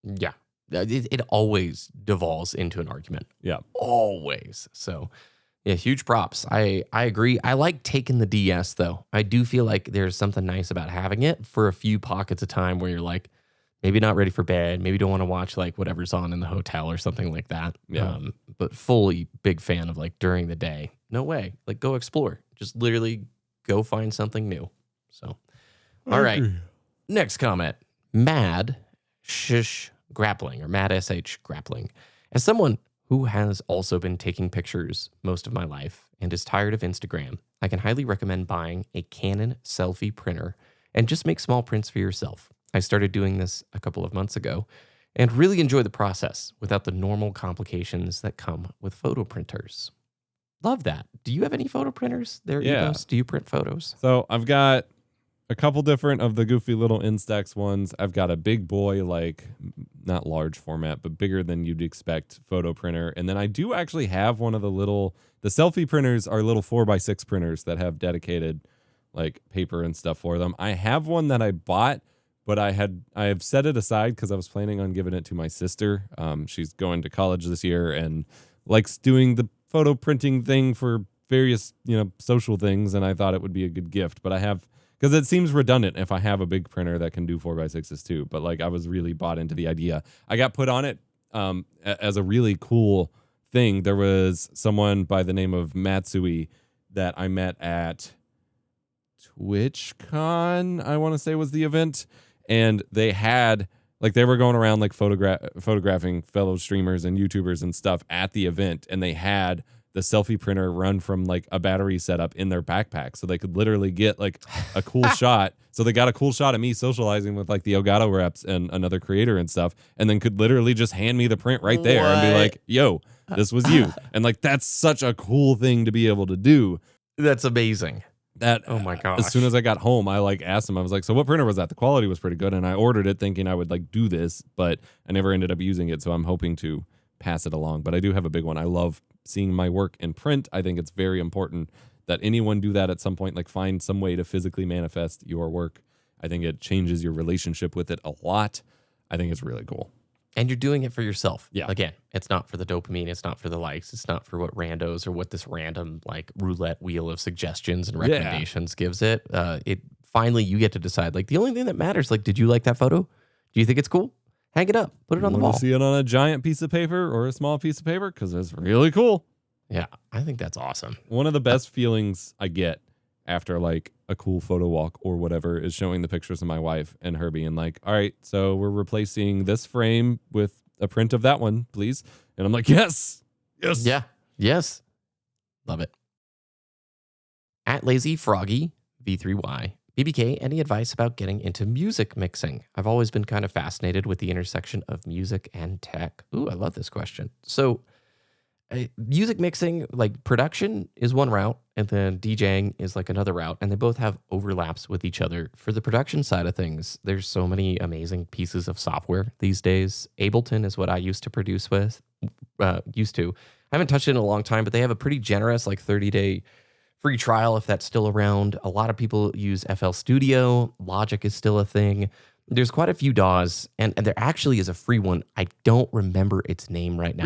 Yeah. It always devolves into an argument. Yeah. Always. So, yeah, huge props. I agree. I like taking the DS, though. I do feel like there's something nice about having it for a few pockets of time where you're like, maybe not ready for bed, maybe don't want to watch like whatever's on in the hotel or something like that. Yeah. But fully big fan of like during the day. No way. Like go explore. Just literally go find something new. So, all right. Next comment. Mad Shish Grappling or Mad SH Grappling. As someone who has also been taking pictures most of my life and is tired of Instagram, I can highly recommend buying a Canon selfie printer and just make small prints for yourself. I started doing this a couple of months ago and really enjoy the process without the normal complications that come with photo printers. Love that. Do you have any photo printers there, Yeah. Ebos? Do you print photos? So I've got a couple different of the goofy little Instax ones. I've got a big boy, like not large format, but bigger than you'd expect photo printer. And then I do actually have one of the selfie printers are little 4x6 printers that have dedicated like paper and stuff for them. I have one that I bought, but I have set it aside because I was planning on giving it to my sister. She's going to college this year and likes doing the photo printing thing for various, social things. And I thought it would be a good gift, but I have, because it seems redundant if I have a big printer that can do 4x6s too. But like I was really bought into the idea. I got put on it as a really cool thing. There was someone by the name of Matsui that I met at TwitchCon, I want to say was the event. And they had, like, they were going around like photographing fellow streamers and YouTubers and stuff at the event. And they had the selfie printer run from like a battery setup in their backpack. So they could literally get like a cool shot. So they got a cool shot of me socializing with like the Elgato reps and another creator and stuff. And then could literally just hand me the print right there and be like, yo, this was you. And like, that's such a cool thing to be able to do. That's amazing. That, oh my gosh. As soon as I got home, I like asked him, I was like, so what printer was that? The quality was pretty good. And I ordered it thinking I would like do this, but I never ended up using it. So I'm hoping to pass it along. But I do have a big one. I love seeing my work in print. I think it's very important that anyone do that at some point, like find some way to physically manifest your work. I think it changes your relationship with it a lot. I think it's really cool. And you're doing it for yourself. Yeah. Again, it's not for the dopamine. It's not for the likes. It's not for what randos or what this random like roulette wheel of suggestions and recommendations gives it. It finally, you get to decide. Like the only thing that matters, like, did you like that photo? Do you think it's cool? Hang it up. Put it on the wall. See it on a giant piece of paper or a small piece of paper because it's really cool. Yeah, I think that's awesome. One of the best feelings I get after like a cool photo walk or whatever is showing the pictures of my wife and her being like, all right, so we're replacing this frame with a print of that one, please. And I'm like, yes. Yeah. Yes. Love it. At Lazy Froggy V3Y. BBK, any advice about getting into music mixing? I've always been kind of fascinated with the intersection of music and tech. Ooh, I love this question. So music mixing, like production is one route, and then DJing is like another route, and they both have overlaps with each other. For the production side of things, there's so many amazing pieces of software these days. Ableton is what I used to produce with, I haven't touched it in a long time, but they have a pretty generous like 30-day free trial if that's still around. A lot of people use FL Studio. Logic is still a thing. There's quite a few DAWs, and there actually is a free one. I don't remember its name right now.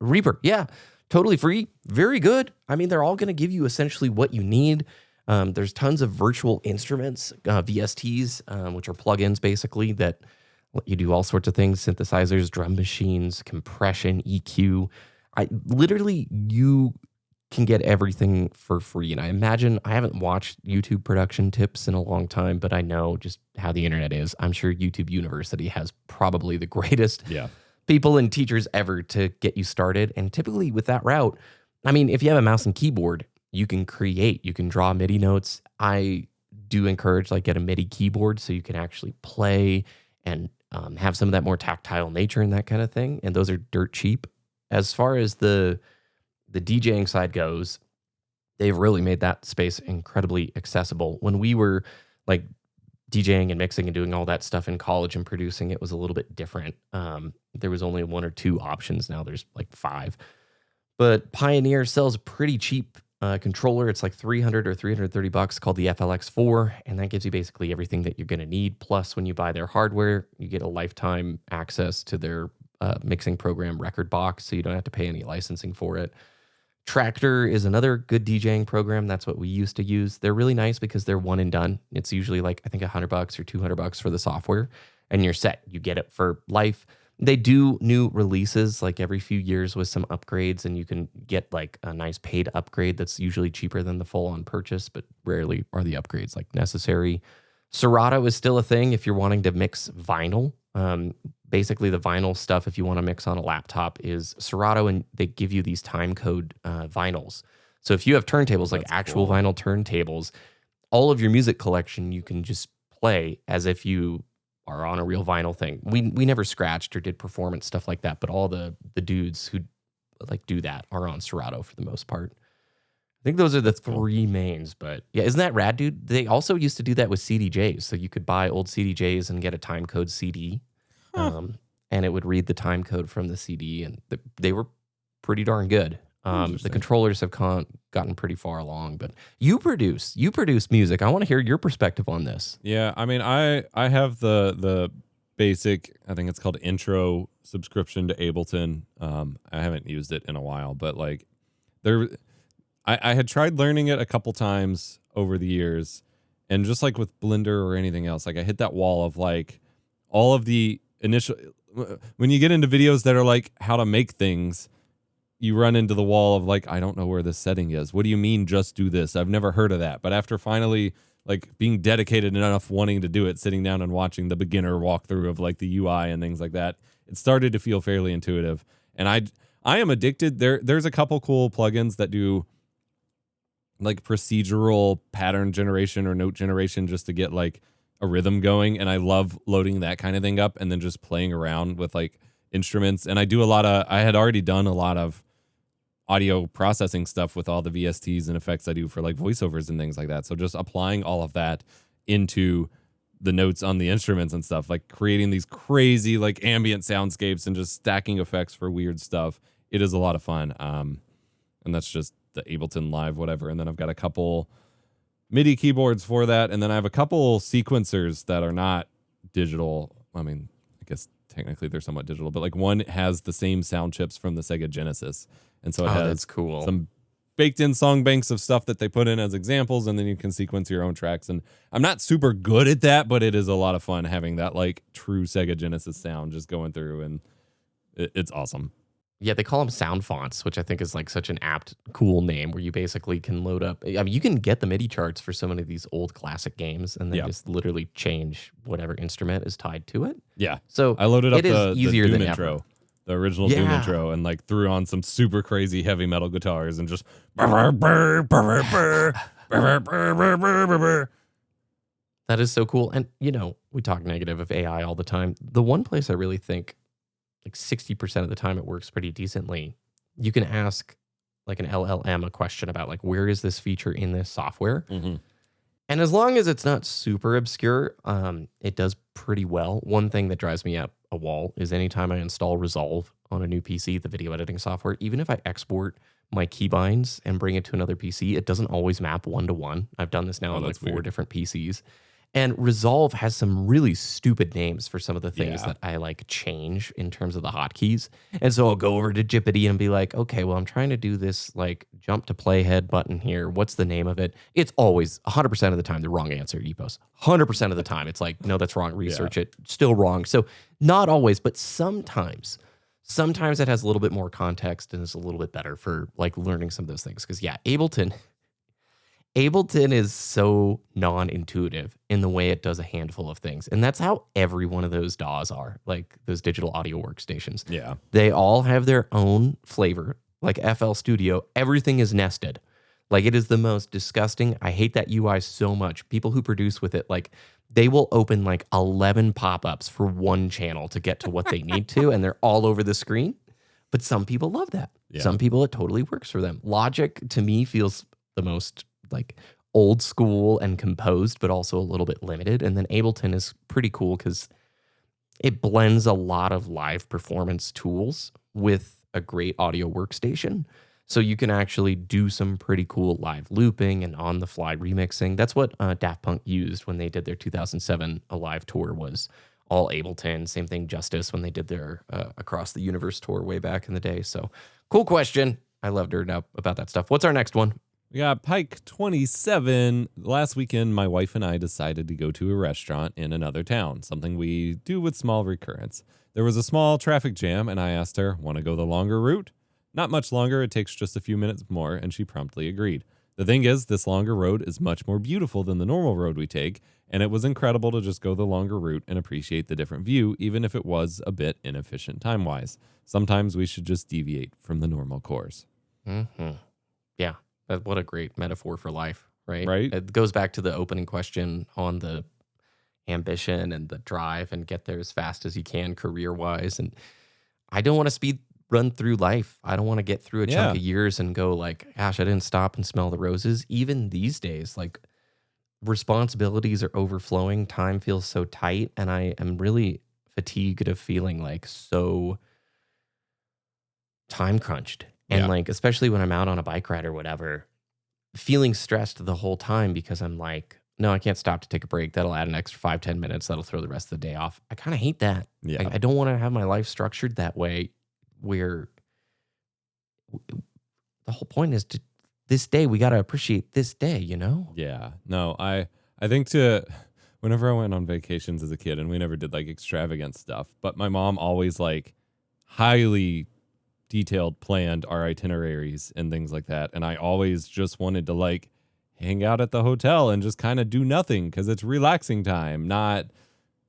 Reaper, yeah, totally free, very good. I mean, they're all going to give you essentially what you need. There's tons of virtual instruments, VSTs, which are plugins basically that let you do all sorts of things, synthesizers, drum machines, compression, EQ. You can get everything for free. And I imagine, I haven't watched YouTube production tips in a long time, but I know just how the internet is. I'm sure YouTube University has probably the greatest people and teachers ever to get you started. And typically with that route, I mean, if you have a mouse and keyboard, you can create, you can draw MIDI notes. I do encourage like get a MIDI keyboard so you can actually play and have some of that more tactile nature and that kind of thing. And those are dirt cheap. As far as the DJing side goes, they've really made that space incredibly accessible. When we were like DJing and mixing and doing all that stuff in college and producing, it was a little bit different. There was only 1 or 2 options. Now there's like 5. But Pioneer sells a pretty cheap controller. It's like $300 or $330 called the FLX4, and that gives you basically everything that you're going to need. Plus, when you buy their hardware, you get a lifetime access to their mixing program Record Box, so you don't have to pay any licensing for it. Tractor is another good DJing program. That's what we used to use. They're really nice because they're one and done. It's usually like, I think $100 or $200 for the software, and you're set. You get it for life. They do new releases like every few years with some upgrades, and you can get like a nice paid upgrade that's usually cheaper than the full-on purchase, but rarely are the upgrades like necessary. Serato is still a thing if you're wanting to mix vinyl. basically the vinyl stuff, if you want to mix on a laptop, is Serato, and they give you these time code vinyls. So if you have turntables, like That's actual cool. vinyl turntables, all of your music collection you can just play as if you are on a real vinyl thing. We never scratched or did performance stuff like that, but all the dudes who like do that are on Serato for the most part. I think those are the three mains, but yeah, isn't that rad, dude? They also used to do that with CDJs, so you could buy old CDJs and get a time code CD, and it would read the time code from the CD, and they were pretty darn good. The controllers have gotten pretty far along, but you produce music. I want to hear your perspective on this. Yeah, I mean, I have the basic, I think it's called intro subscription to Ableton. I haven't used it in a while, but like I had tried learning it a couple times over the years, and just like with Blender or anything else, like I hit that wall of like all of the initial, when you get into videos that are like how to make things, you run into the wall of like, I don't know where this setting is. What do you mean just do this? I've never heard of that. But after finally like being dedicated enough wanting to do it, sitting down and watching the beginner walkthrough of like the UI and things like that, it started to feel fairly intuitive. And I am addicted. There's a couple cool plugins that do like procedural pattern generation or note generation just to get like a rhythm going. And I love loading that kind of thing up and then just playing around with like instruments. And I had already done a lot of audio processing stuff with all the VSTs and effects I do for like voiceovers and things like that. So just applying all of that into the notes on the instruments and stuff, like creating these crazy like ambient soundscapes and just stacking effects for weird stuff. It is a lot of fun. And that's just the Ableton Live, whatever. And then I've got a couple MIDI keyboards for that. And then I have a couple sequencers that are not digital. I mean, I guess technically they're somewhat digital, but like one has the same sound chips from the Sega Genesis. And so it has that's cool. Some baked in song banks of stuff that they put in as examples, and then you can sequence your own tracks. And I'm not super good at that, but it is a lot of fun having that like true Sega Genesis sound just going through, and it's awesome. Yeah, they call them sound fonts, which I think is like such an apt, cool name where you basically can load up. I mean, you can get the MIDI charts for so many of these old classic games and then just literally change whatever instrument is tied to it. Yeah. So I loaded up the easier Doom than intro, ever. the original Doom intro, and like threw on some super crazy heavy metal guitars and just. That is so cool. And, you know, we talk negative of AI all the time. The one place I really think like 60% of the time it works pretty decently. You can ask like an LLM a question about like, where is this feature in this software? Mm-hmm. And as long as it's not super obscure, it does pretty well. One thing that drives me up a wall is anytime I install Resolve on a new PC, the video editing software, even if I export my keybinds and bring it to another PC, it doesn't always map one-to-one. I've done this now on like 4 different PCs. And Resolve has some really stupid names for some of the things that I like change in terms of the hotkeys. And so I'll go over to Jippity and be like, okay, well, I'm trying to do this like jump to playhead button here. What's the name of it? It's always 100% of the time the wrong answer, Epos. 100% of the time. It's like, no, that's wrong. Research it. Still wrong. So not always, but sometimes it has a little bit more context and is a little bit better for like learning some of those things. Because yeah, Ableton is so non-intuitive in the way it does a handful of things. And that's how every one of those DAWs are, like those digital audio workstations. Yeah. They all have their own flavor. Like FL Studio, everything is nested. Like it is the most disgusting. I hate that UI so much. People who produce with it, like they will open like 11 pop-ups for one channel to get to what they need to, and they're all over the screen. But some people love that. Yeah. Some people, it totally works for them. Logic, to me, feels the most like old school and composed, but also a little bit limited. And then Ableton is pretty cool because it blends a lot of live performance tools with a great audio workstation. So you can actually do some pretty cool live looping and on-the-fly remixing. That's what Daft Punk used when they did their 2007 Alive tour, was all Ableton. Same thing, Justice, when they did their Across the Universe tour way back in the day. So cool question. I love nerding up about that stuff. What's our next one? We got Pike 27. Last weekend, my wife and I decided to go to a restaurant in another town, something we do with small recurrence. There was a small traffic jam, and I asked her, want to go the longer route? Not much longer, it takes just a few minutes more, and she promptly agreed. The thing is, this longer road is much more beautiful than the normal road we take, and it was incredible to just go the longer route and appreciate the different view, even if it was a bit inefficient time-wise. Sometimes we should just deviate from the normal course. Mm-hmm. Yeah, what a great metaphor for life, right? Right? It goes back to the opening question on the ambition and the drive and get there as fast as you can career-wise. And I don't want to speed run through life. I don't want to get through a chunk of years and go like, gosh, I didn't stop and smell the roses. Even these days, like responsibilities are overflowing. Time feels so tight. And I am really fatigued of feeling like so time crunched. And like, especially when I'm out on a bike ride or whatever, feeling stressed the whole time because I'm like, no, I can't stop to take a break. That'll add an extra 5-10 minutes. That'll throw the rest of the day off. I kind of hate that. Yeah. I don't want to have my life structured that way where the whole point is to this day, we got to appreciate this day, you know? Yeah. No, I think whenever I went on vacations as a kid, and we never did like extravagant stuff, but my mom always like highly detailed planned our itineraries and things like that. And I always just wanted to like hang out at the hotel and just kind of do nothing because it's relaxing time, not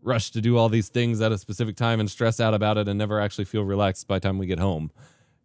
rush to do all these things at a specific time and stress out about it and never actually feel relaxed by the time we get home.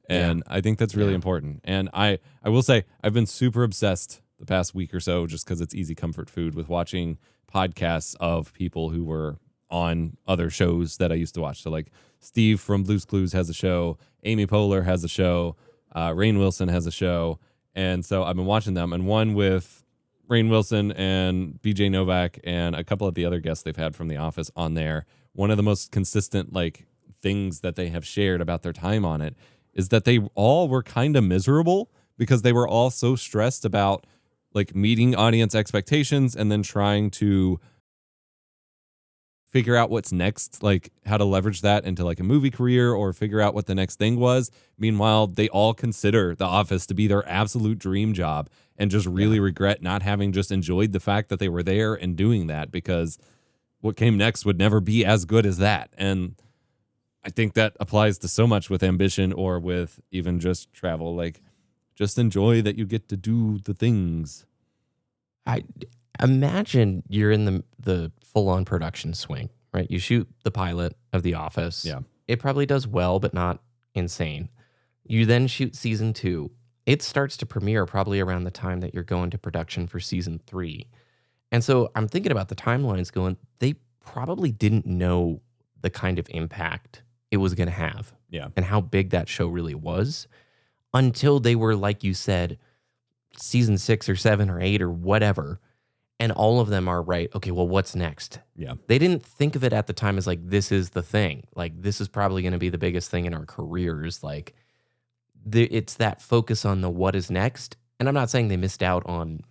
And I think that's really important. And I will say I've been super obsessed the past week or so just because it's easy comfort food with watching podcasts of people who were on other shows that I used to watch. So like Steve from Blue's Clues has a show. Amy Poehler has a show. Rainn Wilson has a show. And so I've been watching them. And one with Rainn Wilson and BJ Novak and a couple of the other guests they've had from The Office on there. One of the most consistent like things that they have shared about their time on it is that they all were kind of miserable because they were all so stressed about like meeting audience expectations and then trying to figure out what's next, like how to leverage that into like a movie career or figure out what the next thing was. Meanwhile, they all consider The Office to be their absolute dream job and just really regret not having just enjoyed the fact that they were there and doing that because what came next would never be as good as that. And I think that applies to so much with ambition or with even just travel. Like, just enjoy that you get to do the things. I imagine you're in the full-on production swing, right? You shoot the pilot of The Office. Yeah. It probably does well, but not insane. You then shoot season 2. It starts to premiere probably around the time that you're going to production for season 3. And so I'm thinking about the timelines going, they probably didn't know the kind of impact it was going to have. Yeah. And how big that show really was until they were, like you said, season 6 or 7 or 8 or whatever. And all of them are right. Okay, well, what's next? Yeah. They didn't think of it at the time as like, this is the thing. Like, this is probably going to be the biggest thing in our careers. Like, it's that focus on the what is next. And I'm not saying they missed out on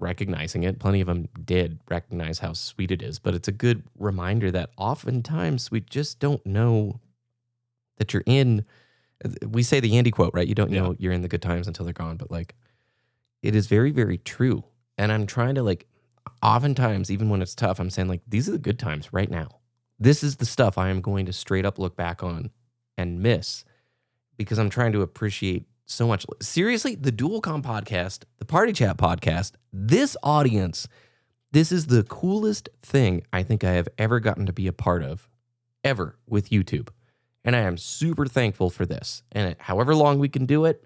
recognizing it. Plenty of them did recognize how sweet it is. But it's a good reminder that oftentimes we just don't know that you're in. We say the Andy quote, right? You don't know you're in the good times until they're gone. But like, it is very, very true. And I'm trying to like, oftentimes, even when it's tough, I'm saying like, these are the good times right now. This is the stuff I am going to straight up look back on and miss because I'm trying to appreciate so much. Seriously, the Dual Comm podcast, the Party Chat podcast, this audience, this is the coolest thing I think I have ever gotten to be a part of, ever, with YouTube. And I am super thankful for this. And however long we can do it,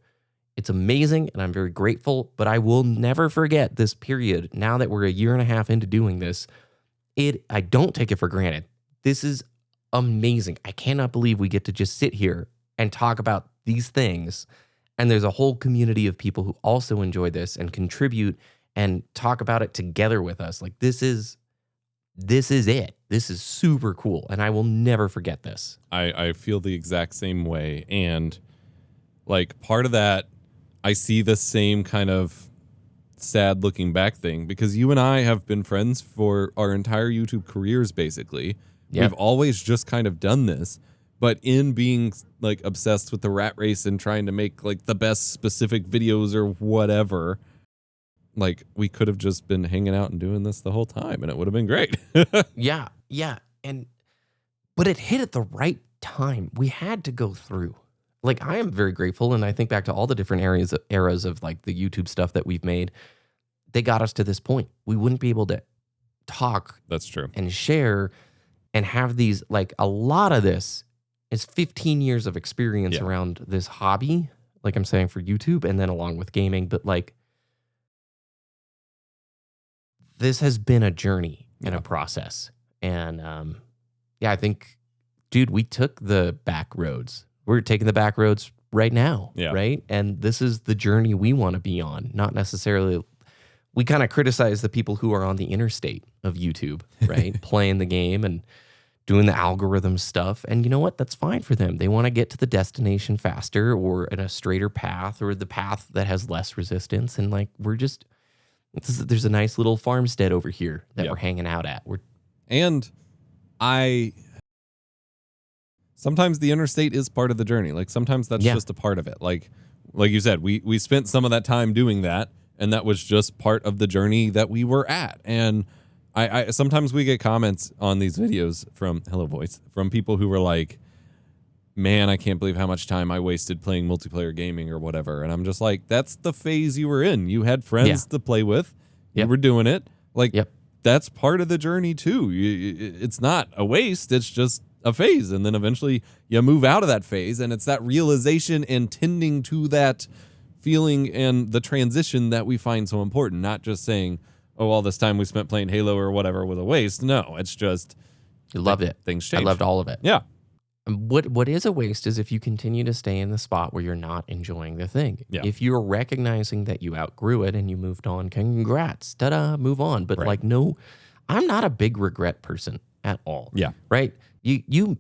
it's amazing, and I'm very grateful, but I will never forget this period. Now that we're a year and a half into doing this, I don't take it for granted. This is amazing. I cannot believe we get to just sit here and talk about these things, and there's a whole community of people who also enjoy this and contribute and talk about it together with us. Like, this is it. This is super cool, and I will never forget this. I feel the exact same way, and like part of that, I see the same kind of sad looking back thing because you and I have been friends for our entire YouTube careers, basically. Yep. We've always just kind of done this, but in being like obsessed with the rat race and trying to make like the best specific videos or whatever, like we could have just been hanging out and doing this the whole time and it would have been great. Yeah. But it hit at the right time. We had to go through. like I am very grateful, and I think back to all the different eras of like the YouTube stuff that we've made. They got us to this point. We wouldn't be able to talk That's true. and share and have these, like, a lot of this is 15 years of experience around this hobby, like I'm saying, for YouTube, and then along with gaming. But like, this has been a journey and a process. And yeah, I think, dude, we took the back roads. We're taking the back roads right now, right? And this is the journey we want to be on, not necessarily. We kind of criticize the people who are on the interstate of YouTube, right? Playing the game and doing the algorithm stuff. And you know what? That's fine for them. They want to get to the destination faster or in a straighter path or the path that has less resistance. And like, we're just, there's a nice little farmstead over here that we're hanging out at. Sometimes the interstate is part of the journey. Like sometimes that's just a part of it. Like you said, we spent some of that time doing that. And that was just part of the journey that we were at. And I sometimes we get comments on these videos from from people who were like, man, I can't believe how much time I wasted playing multiplayer gaming or whatever. And I'm just like, that's the phase you were in. You had friends to play with. You were doing it. Like, that's part of the journey too. It's not a waste. It's just a phase. And then eventually you move out of that phase. And it's that realization and tending to that feeling and the transition that we find so important, not just saying, oh, all this time we spent playing Halo or whatever was a waste. No, it's just you loved it. Things change. I loved all of it. Yeah. And what is a waste is if you continue to stay in the spot where you're not enjoying the thing. Yeah. If you're recognizing that you outgrew it and you moved on, congrats, ta-da, move on. But like, no, I'm not a big regret person at all. Yeah. Right? You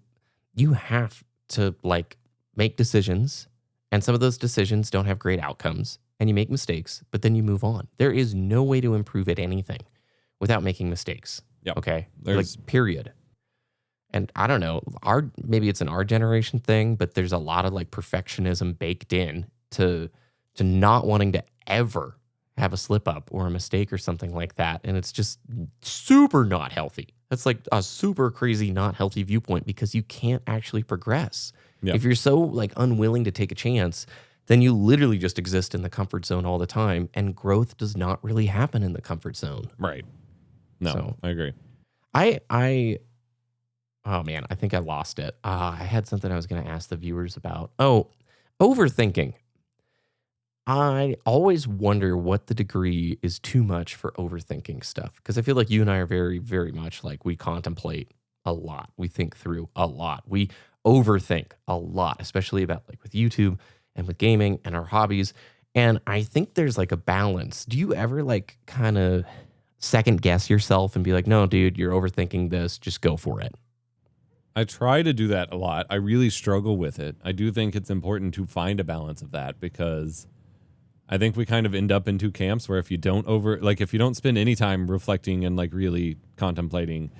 have to like make decisions. And some of those decisions don't have great outcomes, and you make mistakes, but then you move on. There is no way to improve at anything without making mistakes. Yep. Okay? Like, period. And I don't know, maybe it's an our generation thing, but there's a lot of like perfectionism baked in to not wanting to ever have a slip up or a mistake or something like that. And it's just super not healthy. That's like a super crazy, not healthy viewpoint because you can't actually progress. If you're so like unwilling to take a chance, then you literally just exist in the comfort zone all the time, and growth does not really happen in the comfort zone. Right. No, so, I agree. Oh man, I think I lost it. I had something I was going to ask the viewers about. Oh, overthinking. I always wonder what the degree is too much for overthinking stuff, because I feel like you and I are very, very much like we contemplate a lot. We think through a lot. We overthink a lot, especially about like with YouTube and with gaming and our hobbies. And I think there's like a balance. Do you ever like kind of second guess yourself and be like, no, dude, you're overthinking this. Just go for it. I try to do that a lot. I really struggle with it. I do think it's important to find a balance of that because I think we kind of end up in two camps where if you don't spend any time reflecting and like really contemplating,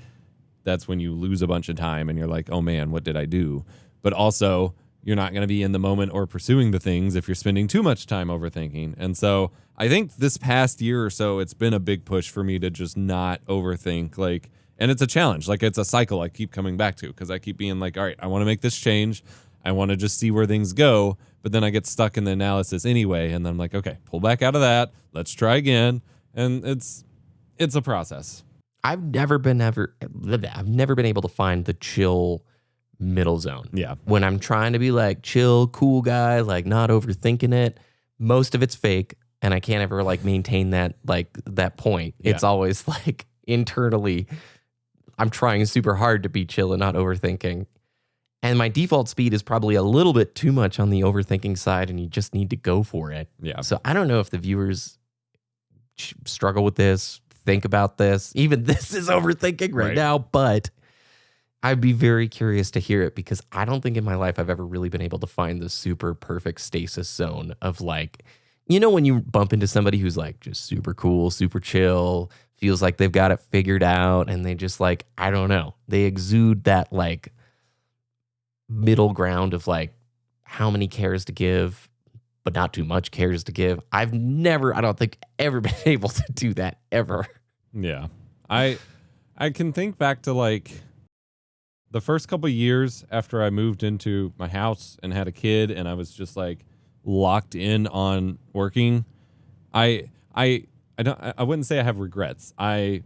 that's when you lose a bunch of time and you're like, oh man, what did I do? But also you're not going to be in the moment or pursuing the things if you're spending too much time overthinking. And so I think this past year or so, it's been a big push for me to just not overthink. Like, and it's a challenge. Like it's a cycle I keep coming back to because I keep being like, all right, I want to make this change. I want to just see where things go. But then I get stuck in the analysis anyway. And then I'm like, okay, pull back out of that. Let's try again. And it's a process. I've never been able to find the chill middle zone. Yeah. When I'm trying to be like chill, cool guy, like not overthinking it, most of it's fake. And I can't ever like maintain that point. Yeah. It's always like internally, I'm trying super hard to be chill and not overthinking. And my default speed is probably a little bit too much on the overthinking side, and you just need to go for it. Yeah. So I don't know if the viewers struggle with this, think about this. Even this is overthinking right now, but I'd be very curious to hear it because I don't think in my life I've ever really been able to find the super perfect stasis zone of like, you know, when you bump into somebody who's like just super cool, super chill, feels like they've got it figured out, and they just like, I don't know, they exude that like middle ground of like how many cares to give, but not too much cares to give. I've never, I don't think, ever been able to do that ever. Yeah. I can think back to like the first couple of years after I moved into my house and had a kid and I was just like locked in on working, I wouldn't say I have regrets. I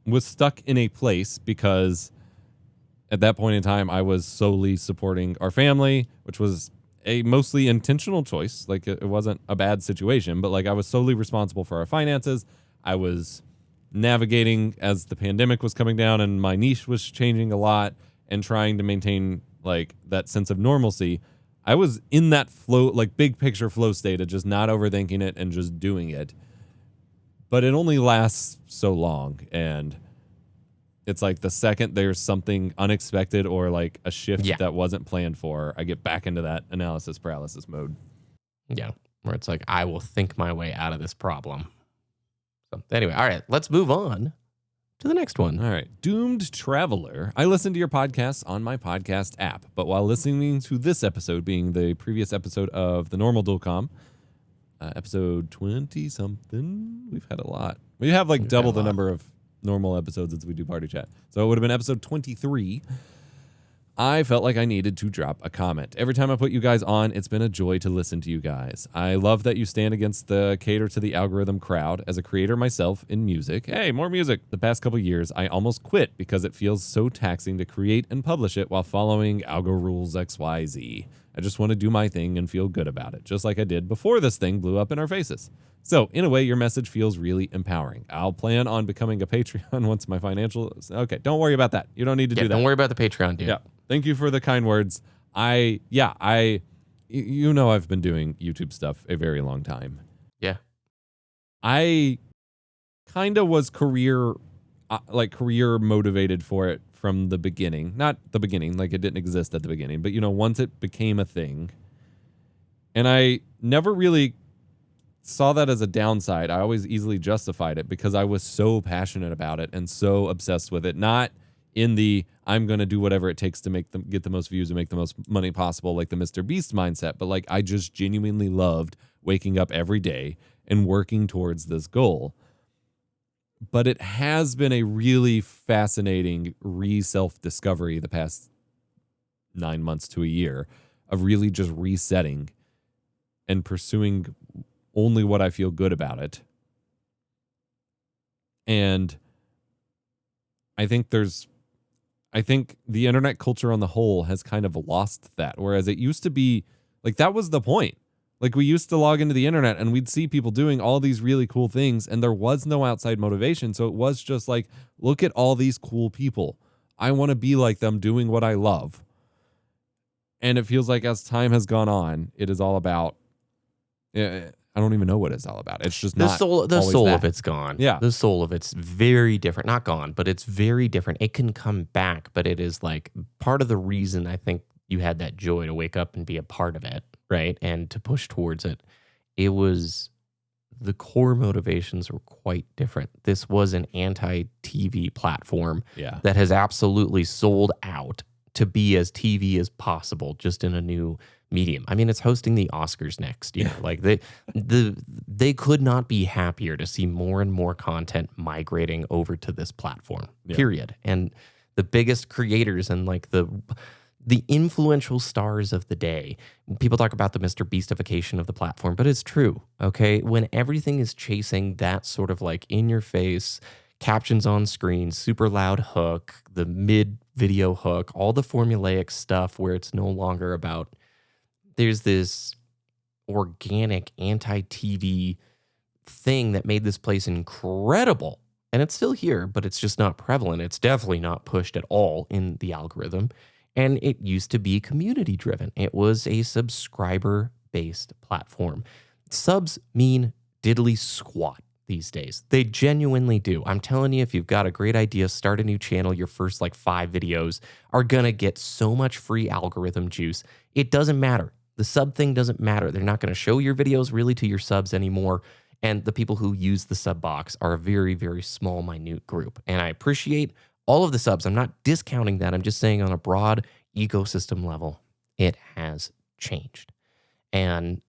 was stuck in a place because at that point in time I was solely supporting our family, which was a mostly intentional choice. Like it wasn't a bad situation, but like I was solely responsible for our finances. I was navigating as the pandemic was coming down and my niche was changing a lot and trying to maintain like that sense of normalcy. I was in that flow, like big picture flow state of just not overthinking it and just doing it. But it only lasts so long. And it's like the second there's something unexpected or like a shift that wasn't planned for, I get back into that analysis paralysis mode. Yeah. Where it's like, I will think my way out of this problem. So anyway, all right, let's move on to the next one. All right. Doomed Traveler. I listen to your podcasts on my podcast app, but while listening to this episode, being the previous episode of the normal Dual Comm, episode 20-something, we've had a lot. We have like double the number of normal episodes as we do Party Chat. So it would have been episode 23. I felt like I needed to drop a comment. Every time I put you guys on, it's been a joy to listen to you guys. I love that you stand against the cater to the algorithm crowd. As a creator myself in music, hey, more music. The past couple years, I almost quit because it feels so taxing to create and publish it while following algo rules XYZ. I just want to do my thing and feel good about it, just like I did before this thing blew up in our faces. So, in a way, your message feels really empowering. I'll plan on becoming a Patreon once my financial... Okay, don't worry about that. You don't need to do that. Don't worry about the Patreon, dude. Yeah. Thank you for the kind words. You know I've been doing YouTube stuff a very long time. Yeah. I kind of was career motivated for it from the beginning. Not the beginning, like it didn't exist at the beginning, but once it became a thing. And I never really saw that as a downside. I always easily justified it because I was so passionate about it and so obsessed with it. Not in the I'm going to do whatever it takes to get the most views and make the most money possible, like the Mr. Beast mindset. But like I just genuinely loved waking up every day and working towards this goal. But it has been a really fascinating self-discovery the past 9 months to a year of really just resetting and pursuing only what I feel good about it. And I think the internet culture on the whole has kind of lost that. Whereas it used to be like, that was the point. Like we used to log into the internet and we'd see people doing all these really cool things and there was no outside motivation. So it was just like, look at all these cool people. I want to be like them doing what I love. And it feels like as time has gone on, it is all about, I don't even know what it's all about. It's just the not soul of it's gone. Yeah. The soul of it's very different. Not gone, but it's very different. It can come back, but it is like part of the reason I think you had that joy to wake up and be a part of it, right? And to push towards it. It was the core motivations were quite different. This was an anti-TV platform that has absolutely sold out to be as TV as possible, just in a new medium. I mean, it's hosting the Oscars next year. Like they could not be happier to see more and more content migrating over to this platform. Period. And the biggest creators and like the influential stars of the day. People talk about the Mr. Beastification of the platform, but it's true. Okay, when everything is chasing that sort of like in your face, captions on screen, super loud hook, the mid video hook, all the formulaic stuff where it's no longer about. There's this organic anti-TV thing that made this place incredible. And it's still here, but it's just not prevalent. It's definitely not pushed at all in the algorithm. And it used to be community driven. It was a subscriber-based platform. Subs mean diddly squat these days. They genuinely do. I'm telling you, if you've got a great idea, start a new channel, your first like 5 videos are going to get so much free algorithm juice. It doesn't matter. The sub thing doesn't matter. They're not going to show your videos really to your subs anymore. And the people who use the sub box are a very, very small, minute group. And I appreciate all of the subs. I'm not discounting that. I'm just saying on a broad ecosystem level, it has changed. And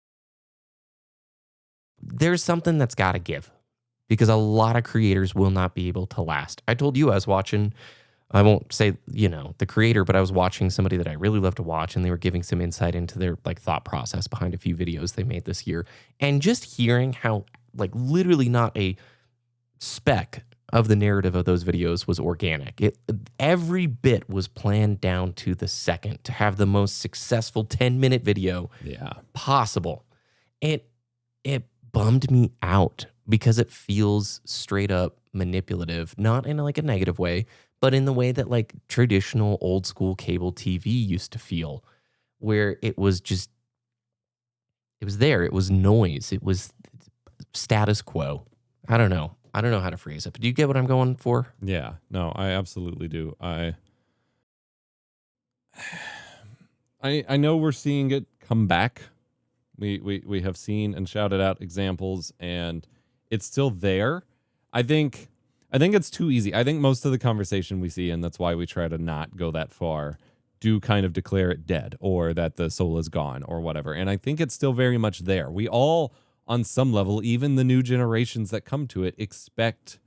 there's something that's got to give because a lot of creators will not be able to last. I told you I was watching I won't say, the creator, but I was watching somebody that I really love to watch, and they were giving some insight into their like thought process behind a few videos they made this year. And just hearing how like literally not a speck of the narrative of those videos was organic. Every bit was planned down to the second to have the most successful 10-minute video possible. It bummed me out because it feels straight up manipulative, not in like a negative way, but in the way that like traditional old school cable TV used to feel, where it was there. It was noise. It was status quo. I don't know how to phrase it, but do you get what I'm going for? Yeah, no, I absolutely do. I know we're seeing it come back. We have seen and shouted out examples, and it's still there. I think it's too easy. I think most of the conversation we see, and that's why we try to not go that far, do kind of declare it dead or that the soul is gone or whatever. And I think it's still very much there. We all, on some level, even the new generations that come to it, expect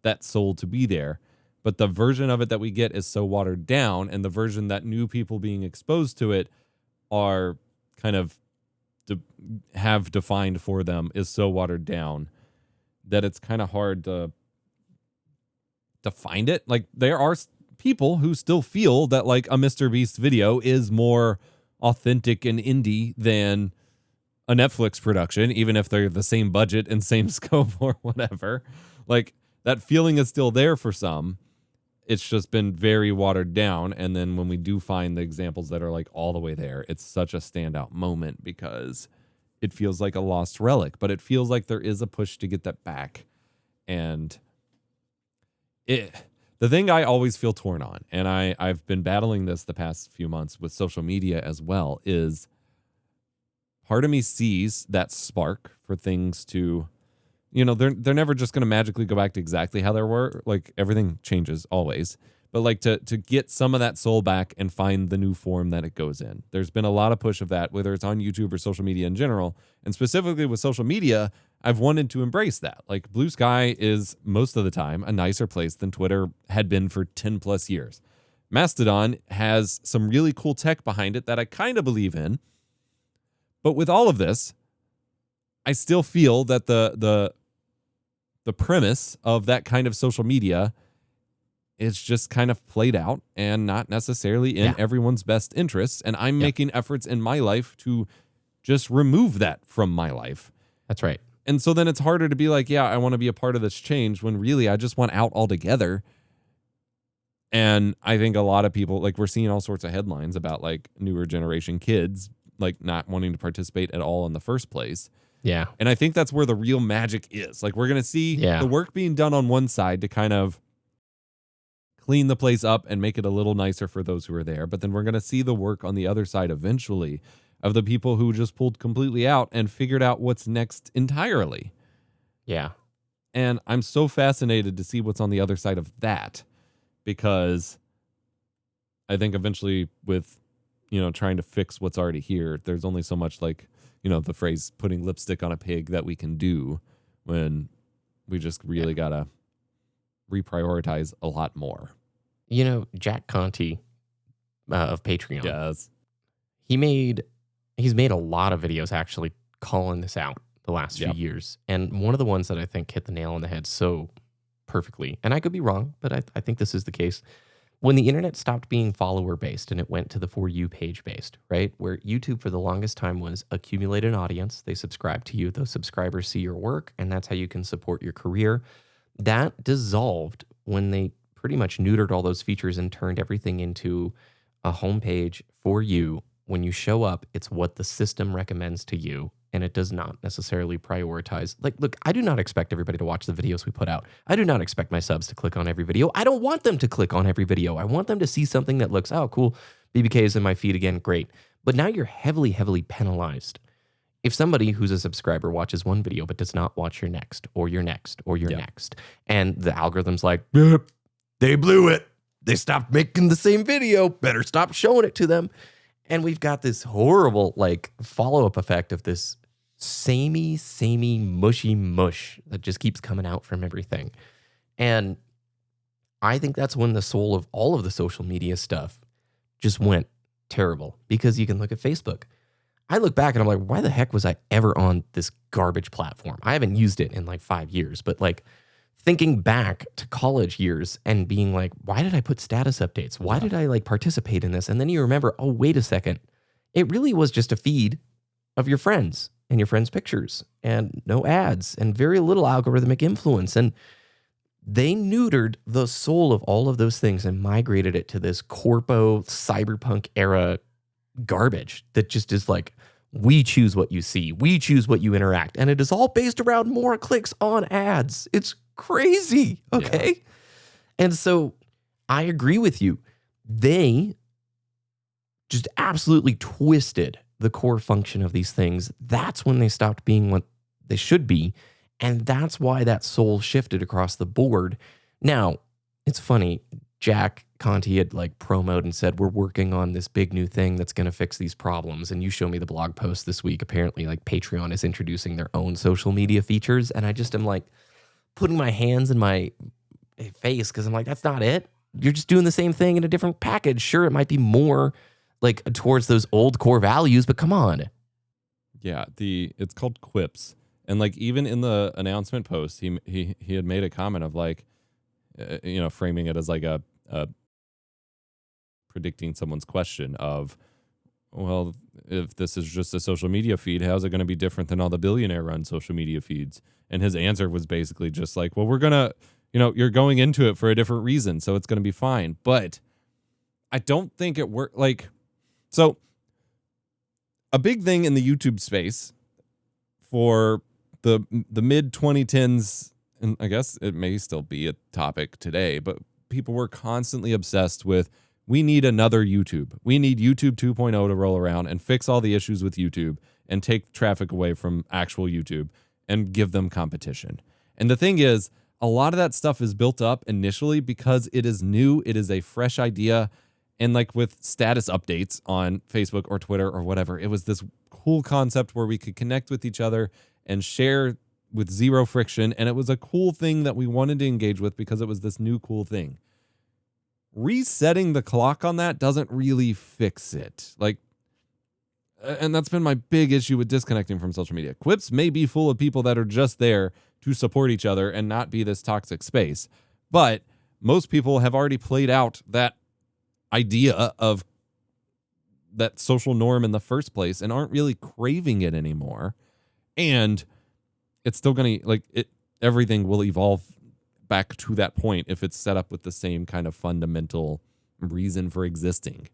that soul to be there. But the version of it that we get is so watered down, and the version that new people being exposed to it are kind of have defined for them is so watered down that it's kind of hard to find it. Like, there are people who still feel that like a Mr. Beast video is more authentic and indie than a Netflix production, even if they're the same budget and same scope or whatever. Like, that feeling is still there for some. It's just been very watered down. And then when we do find the examples that are like all the way there, it's such a standout moment because it feels like a lost relic, but it feels like there is a push to get that back. And the thing I always feel torn on, and I've been battling this the past few months with social media as well, is part of me sees that spark for things to, they're never just going to magically go back to exactly how they were. Like, everything changes always. But like to get some of that soul back and find the new form that it goes in. There's been a lot of push of that, whether it's on YouTube or social media in general. And specifically with social media, I've wanted to embrace that. Like, Blue Sky is most of the time a nicer place than Twitter had been for 10 plus years. Mastodon has some really cool tech behind it that I kind of believe in. But with all of this, I still feel that the premise of that kind of social media is just kind of played out and not necessarily in everyone's best interests. And I'm making efforts in my life to just remove that from my life. That's right. And so then it's harder to be like, yeah, I want to be a part of this change when really I just want out altogether. And I think a lot of people, like, we're seeing all sorts of headlines about like newer generation kids, like, not wanting to participate at all in the first place. Yeah. And I think that's where the real magic is. Like, we're going to see the work being done on one side to kind of clean the place up and make it a little nicer for those who are there. But then we're going to see the work on the other side eventually of the people who just pulled completely out and figured out what's next entirely. Yeah. And I'm so fascinated to see what's on the other side of that, because I think eventually with, trying to fix what's already here, there's only so much, like, the phrase putting lipstick on a pig that we can do when we just really got to reprioritize a lot more. Jack Conti of Patreon. Yes. He's made a lot of videos actually calling this out the last few years. And one of the ones that I think hit the nail on the head so perfectly, and I could be wrong, but I think this is the case. When the internet stopped being follower-based and it went to the For You page-based, right? Where YouTube for the longest time was accumulate an audience. They subscribe to you. Those subscribers see your work, and that's how you can support your career. That dissolved when they pretty much neutered all those features and turned everything into a homepage for you. When you show up, it's what the system recommends to you, and it does not necessarily prioritize. Like, look, I do not expect everybody to watch the videos we put out. I do not expect my subs to click on every video. I don't want them to click on every video. I want them to see something that looks, oh, cool, BBK is in my feed again, great. But now you're heavily, heavily penalized. If somebody who's a subscriber watches one video but does not watch your next, or your next, or your next, and the algorithm's like, they blew it. They stopped making the same video. Better stop showing it to them. And we've got this horrible, like, follow-up effect of this samey, mushy mush that just keeps coming out from everything. And I think that's when the soul of all of the social media stuff just went terrible, because you can look at Facebook. I look back and I'm like, why the heck was I ever on this garbage platform? I haven't used it in like 5 years, but like thinking back to college years and being like, why did I put status updates? Why did I like participate in this? And then you remember, oh, wait a second. It really was just a feed of your friends and your friends' pictures and no ads and very little algorithmic influence. And they neutered the soul of all of those things and migrated it to this corpo cyberpunk era garbage that just is like, we choose what you see, we choose what you interact, and it is all based around more clicks on ads. It's crazy, okay? Yeah. And so I agree with you. They just absolutely twisted the core function of these things. That's when they stopped being what they should be, and that's why that soul shifted across the board. Now, it's funny, Jack Conti had like promoted and said, we're working on this big new thing that's going to fix these problems. And you show me the blog post this week. Apparently, like Patreon is introducing their own social media features. And I just am like putting my hands in my face because I'm like, that's not it. You're just doing the same thing in a different package. Sure, it might be more like towards those old core values, but come on. Yeah, it's called Quips. And like even in the announcement post, he had made a comment of like, framing it as like a predicting someone's question of, well, if this is just a social media feed, how's it going to be different than all the billionaire-run social media feeds? And his answer was basically just like, well, we're going to, you're going into it for a different reason, so it's going to be fine. But I don't think it worked. Like, so a big thing in the YouTube space for the mid-2010s, and I guess it may still be a topic today, but people were constantly obsessed with, we need another YouTube. We need YouTube 2.0 to roll around and fix all the issues with YouTube and take traffic away from actual YouTube and give them competition. And the thing is, a lot of that stuff is built up initially because it is new, it is a fresh idea, and like with status updates on Facebook or Twitter or whatever, it was this cool concept where we could connect with each other and share with zero friction, and it was a cool thing that we wanted to engage with because it was this new cool thing. Resetting the clock on that doesn't really fix it. Like, and that's been my big issue with disconnecting from social media. Quips may be full of people that are just there to support each other and not be this toxic space, but most people have already played out that idea of that social norm in the first place and aren't really craving it anymore. And it's still going to, like, everything will evolve back to that point if it's set up with the same kind of fundamental reason for existing.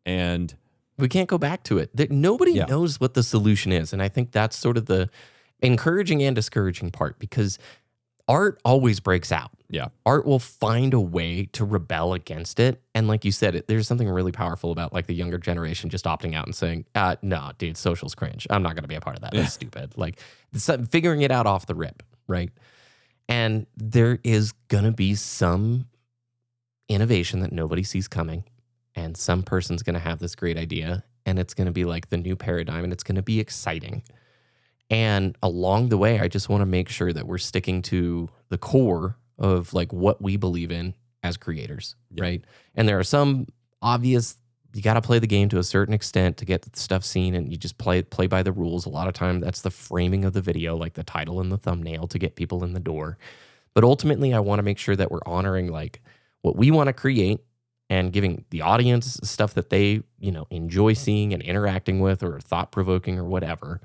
And we can't go back to it. Nobody knows what the solution is. And I think that's sort of the encouraging and discouraging part, because art always breaks out. Yeah. Art will find a way to rebel against it. And like you said, there's something really powerful about like the younger generation just opting out and saying, no, dude, social's cringe. I'm not going to be a part of that. That's stupid. Like figuring it out off the rip, right? And there is going to be some innovation that nobody sees coming. And some person's going to have this great idea. And it's going to be like the new paradigm. And it's going to be exciting. And along the way, I just want to make sure that we're sticking to the core of like what we believe in as creators, right? And there are some obvious, you got to play the game to a certain extent to get the stuff seen, and you just play by the rules. A lot of time that's the framing of the video, like the title and the thumbnail, to get people in the door. But ultimately, I want to make sure that we're honoring like what we want to create and giving the audience stuff that they, enjoy seeing and interacting with, or thought-provoking or whatever.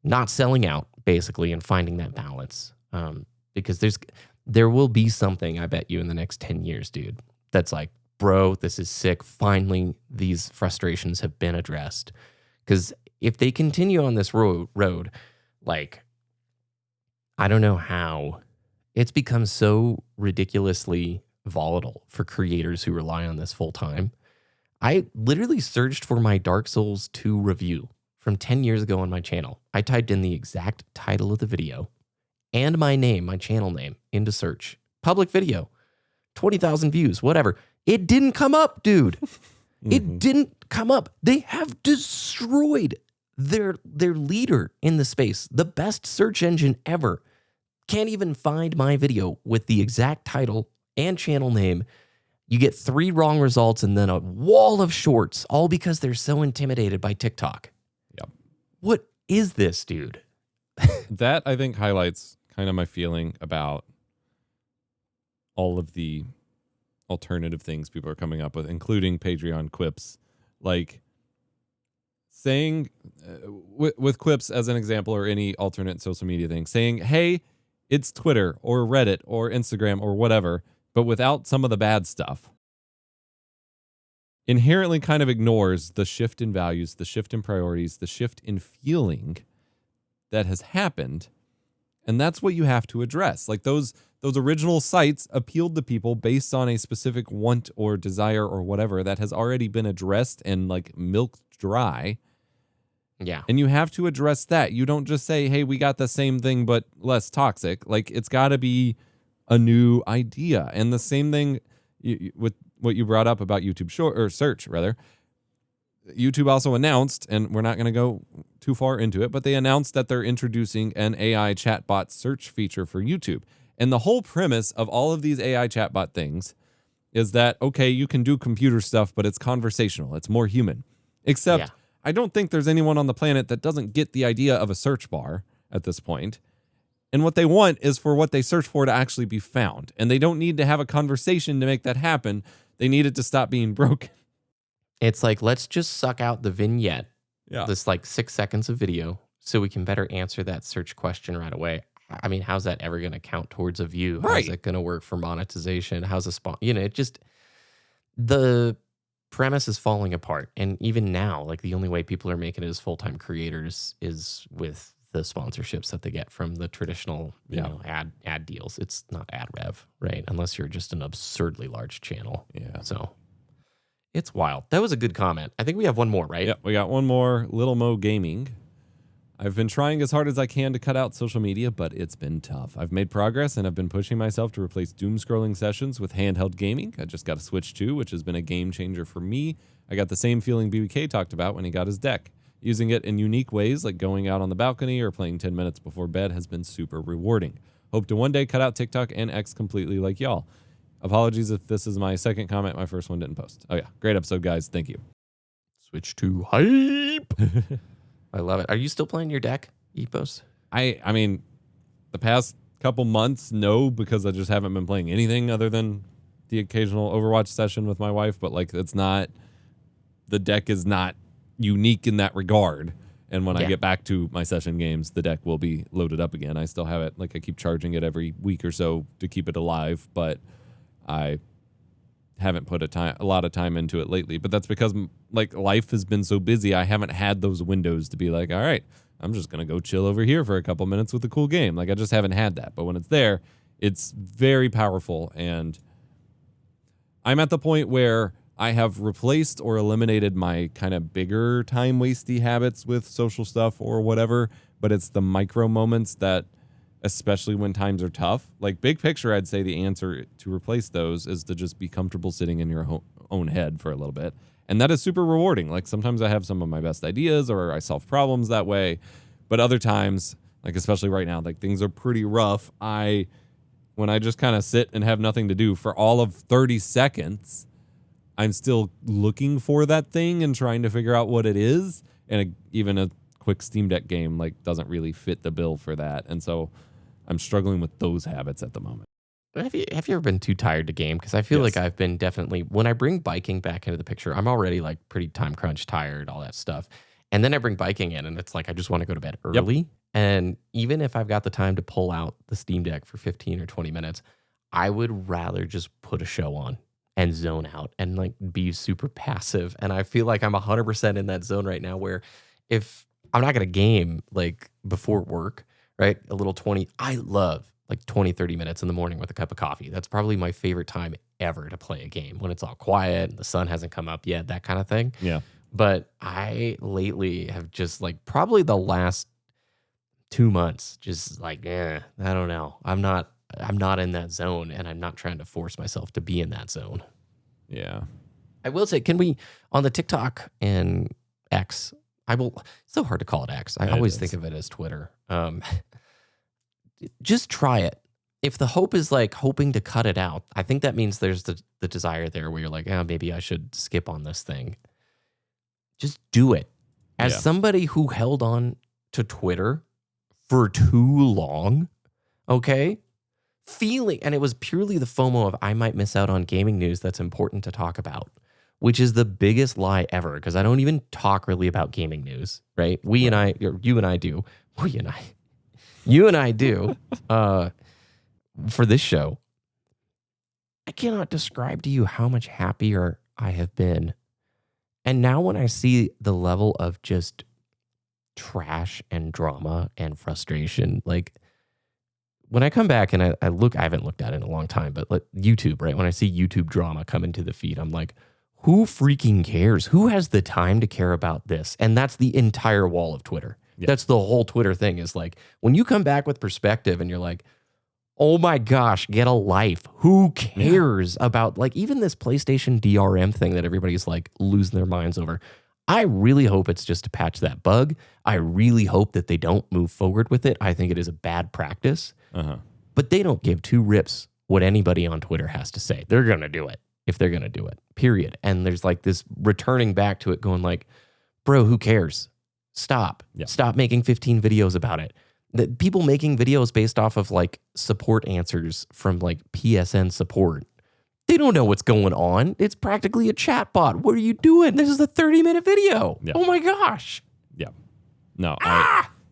Not selling out, basically, and finding that balance. Because there will be something, I bet you, in the next 10 years, dude, that's like, bro, this is sick. Finally, these frustrations have been addressed. Because if they continue on this road, like, I don't know how, it's become so ridiculously volatile for creators who rely on this full time. I literally searched for my Dark Souls 2 review from 10 years ago on my channel. I typed in the exact title of the video and my name, my channel name, into search. Public video, 20,000 views, whatever. It didn't come up, dude. It didn't come up. They have destroyed their leader in the space, the best search engine ever. Can't even find my video with the exact title and channel name. You get 3 wrong results and then a wall of shorts, all because they're so intimidated by TikTok. Yep. What is this, dude? That, I think, highlights kind of my feeling about all of the alternative things people are coming up with, including Patreon quips. Like saying, with quips as an example, or any alternate social media thing, saying, hey, it's Twitter or Reddit or Instagram or whatever, but without some of the bad stuff, inherently kind of ignores the shift in values, the shift in priorities, the shift in feeling that has happened. And that's what you have to address. Like those original sites appealed to people based on a specific want or desire or whatever that has already been addressed and like milked dry. Yeah. And you have to address that. You don't just say, hey, we got the same thing, but less toxic. Like it's got to be a new idea. And the same thing with what you brought up about YouTube short or search rather. YouTube also announced, and we're not going to go too far into it, but they announced that they're introducing an AI chatbot search feature for YouTube. And the whole premise of all of these AI chatbot things is that, okay, you can do computer stuff, but it's conversational. It's more human. Except I don't think there's anyone on the planet that doesn't get the idea of a search bar at this point. And what they want is for what they search for to actually be found. And they don't need to have a conversation to make that happen. They need it to stop being broken. It's like, let's just suck out the vignette, Yeah. this like 6 seconds of video, so we can better answer that search question right away. I mean, how's that ever going to count towards a view? Right. How's it going to work for monetization? How's a spot? It just, the premise is falling apart. And even now, like the only way people are making it as full-time creators is with the sponsorships that they get from the traditional, ad deals. It's not ad rev, right? Unless you're just an absurdly large channel. Yeah. So it's wild. That was a good comment. I think we have one more, right? Yep, we got one more. Little Mo Gaming. I've been trying as hard as I can to cut out social media, but it's been tough. I've made progress and I've been pushing myself to replace doom scrolling sessions with handheld gaming. I just got a Switch 2, which has been a game changer for me. I got the same feeling BBK talked about when he got his deck. Using it in unique ways, like going out on the balcony or playing 10 minutes before bed, has been super rewarding. Hope to one day cut out TikTok and X completely like y'all. Apologies if this is my second comment. My first one didn't post. Oh yeah, great episode, guys. Thank you. Switch to hype. I love it. Are you still playing your deck, Epos? I mean, the past couple months, no, because I just haven't been playing anything other than the occasional Overwatch session with my wife. But like, it's not, the deck is not unique in that regard. And when I get back to my session games, the deck will be loaded up again. I still have it. Like I keep charging it every week or so to keep it alive, but I haven't put a lot of time into it lately. But that's because like life has been so busy. I haven't had those windows to be like, all right, I'm just going to go chill over here for a couple minutes with a cool game. Like I just haven't had that. But when it's there, it's very powerful. And I'm at the point where I have replaced or eliminated my kind of bigger time wasty habits with social stuff or whatever. But it's the micro moments that, especially when times are tough, like big picture, I'd say the answer to replace those is to just be comfortable sitting in your own head for a little bit. And that is super rewarding. Like sometimes I have some of my best ideas or I solve problems that way. But other times, like especially right now, like things are pretty rough. When I just kind of sit and have nothing to do for all of 30 seconds, I'm still looking for that thing and trying to figure out what it is. And even a quick Steam Deck game like doesn't really fit the bill for that. And so I'm struggling with those habits at the moment. Have you ever been too tired to game? Because I feel like I've been definitely, when I bring biking back into the picture, I'm already like pretty time crunch, tired, all that stuff. And then I bring biking in and it's like, I just want to go to bed early. Yep. And even if I've got the time to pull out the Steam Deck for 15 or 20 minutes, I would rather just put a show on and zone out and like be super passive. And I feel like I'm 100% in that zone right now where if I'm not going to game like before work, right? A little 20, I love like 20, 30 minutes in the morning with a cup of coffee. That's probably my favorite time ever to play a game when it's all quiet and the sun hasn't come up yet, that kind of thing. Yeah. But I lately have just like probably the last 2 months, just like, I don't know. I'm not in that zone and I'm not trying to force myself to be in that zone. Yeah. I will say, can we, on the TikTok and X, it's so hard to call it X. I always think of it as Twitter. Just try it. if the hope is like hoping to cut it out, I think that means there's the desire there where you're like, oh, maybe I should skip on this thing. Just do it. As somebody who held on to Twitter for too long, okay, and it was purely the FOMO of I might miss out on gaming news that's important to talk about, which is the biggest lie ever, because I don't even talk really about gaming news, right? You and I do for this show. I cannot describe to you how much happier I have been. And now when I see the level of just trash and drama and frustration, like when I come back and I haven't looked at it in a long time, but like YouTube, right? When I see YouTube drama come into the feed, I'm like, who freaking cares? Who has the time to care about this? And that's the entire wall of Twitter. Yeah. That's the whole Twitter thing, is like, when you come back with perspective and you're like, oh my gosh, get a life. Who cares about like even this PlayStation DRM thing that everybody's like losing their minds over? I really hope it's just to patch that bug. I really hope that they don't move forward with it. I think it is a bad practice. But they don't give two rips what anybody on Twitter has to say. They're going to do it if they're going to do it, period. And there's like this returning back to it going like, bro, who cares? Stop. Stop making 15 videos about it. The people making videos based off of like support answers from like PSN support, they don't know what's going on. It's practically a chat bot. What are you doing? This is a 30-minute video. Oh my gosh. Yeah. No,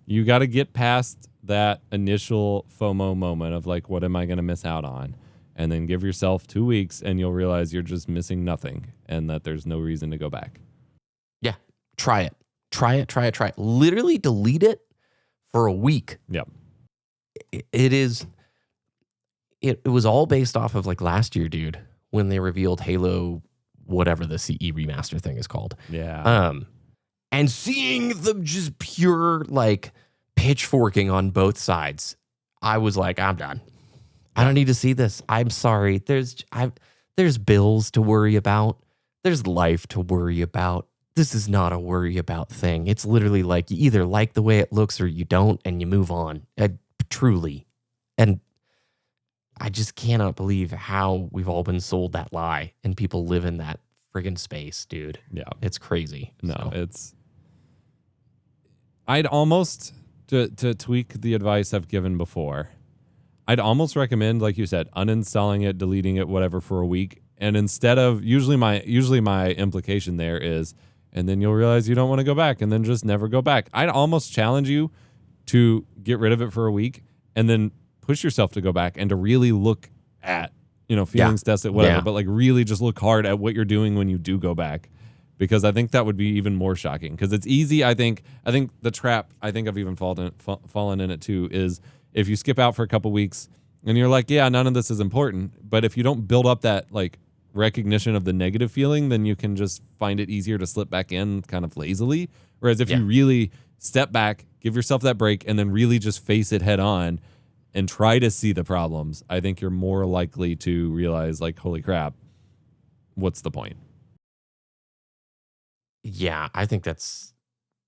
you got to get past that initial FOMO moment of like, what am I going to miss out on? And then give yourself 2 weeks and you'll realize you're just missing nothing and that there's no reason to go back. Yeah. Try it. Try it. Literally delete it for a week. Yep. It was all based off of like last year, dude, when they revealed Halo, whatever the CE remaster thing is called. Yeah. And seeing the just pure like pitchforking on both sides, I was like, I'm done. I don't need to see this. I'm sorry. There's bills to worry about. There's life to worry about. This is not a worry about thing. It's literally like you either like the way it looks or you don't, and you move on. Truly. And I just cannot believe how we've all been sold that lie and people live in that friggin' space, dude. Yeah. It's crazy. No, I'd almost, to tweak the advice I've given before, I'd almost recommend, like you said, uninstalling it, deleting it, whatever, for a week. And instead of, usually my implication there is, and then you'll realize you don't want to go back, and then just never go back. I'd almost challenge you to get rid of it for a week and then push yourself to go back and to really look at, feelings, test it, whatever, but like really just look hard at what you're doing when you do go back, because I think that would be even more shocking, because it's easy. I think the trap, I think I've even fallen in it too, is if you skip out for a couple weeks and you're like, yeah, none of this is important, but if you don't build up that like recognition of the negative feeling, then you can just find it easier to slip back in kind of lazily. Whereas if you really step back, give yourself that break, and then really just face it head on and try to see the problems, I think you're more likely to realize like, holy crap, what's the point? Yeah, I think that's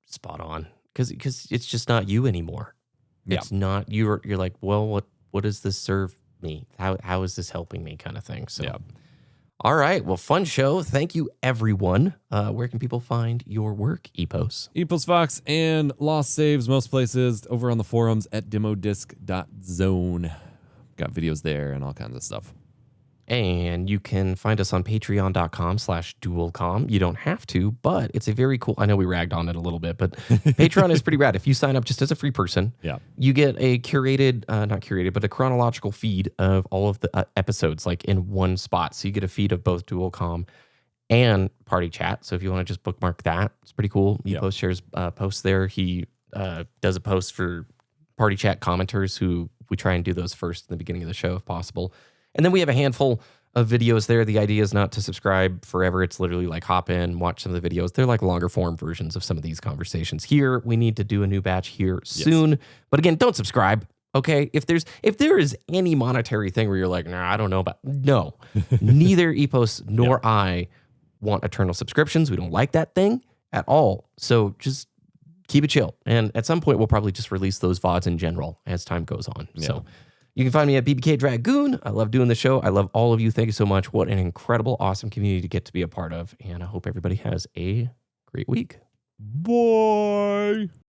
spot on, because it's just not you anymore. It's not you're like, well, what does this serve me? How is this helping me, kind of thing. So all right. Well, fun show. Thank you, everyone. Where can people find your work, Epos? Epos Fox and Lost Saves, most places, over on the forums at demodisc.zone. Got videos there and all kinds of stuff. And you can find us on patreon.com/dualcomm. You don't have to, but it's a very cool, I know we ragged on it a little bit, but Patreon is pretty rad. If you sign up just as a free person, you get a curated, not curated, but a chronological feed of all of the episodes, like in one spot. So you get a feed of both Dual Comm and Party Chat. So if you want to just bookmark that, it's pretty cool. Epos shares posts there. He does a post for Party Chat commenters, who we try and do those first in the beginning of the show if possible. And then we have a handful of videos there. The idea is not to subscribe forever. It's literally like hop in, watch some of the videos. They're like longer form versions of some of these conversations. Here, we need to do a new batch here soon. But again, don't subscribe. Okay, if there is any monetary thing where you're like, nah, I don't know about, no, neither Epos nor I want eternal subscriptions. We don't like that thing at all. So just keep it chill. And at some point, we'll probably just release those VODs in general as time goes on. So You can find me at BBK Dragoon. I love doing the show. I love all of you. Thank you so much. What an incredible, awesome community to get to be a part of. And I hope everybody has a great week. Bye.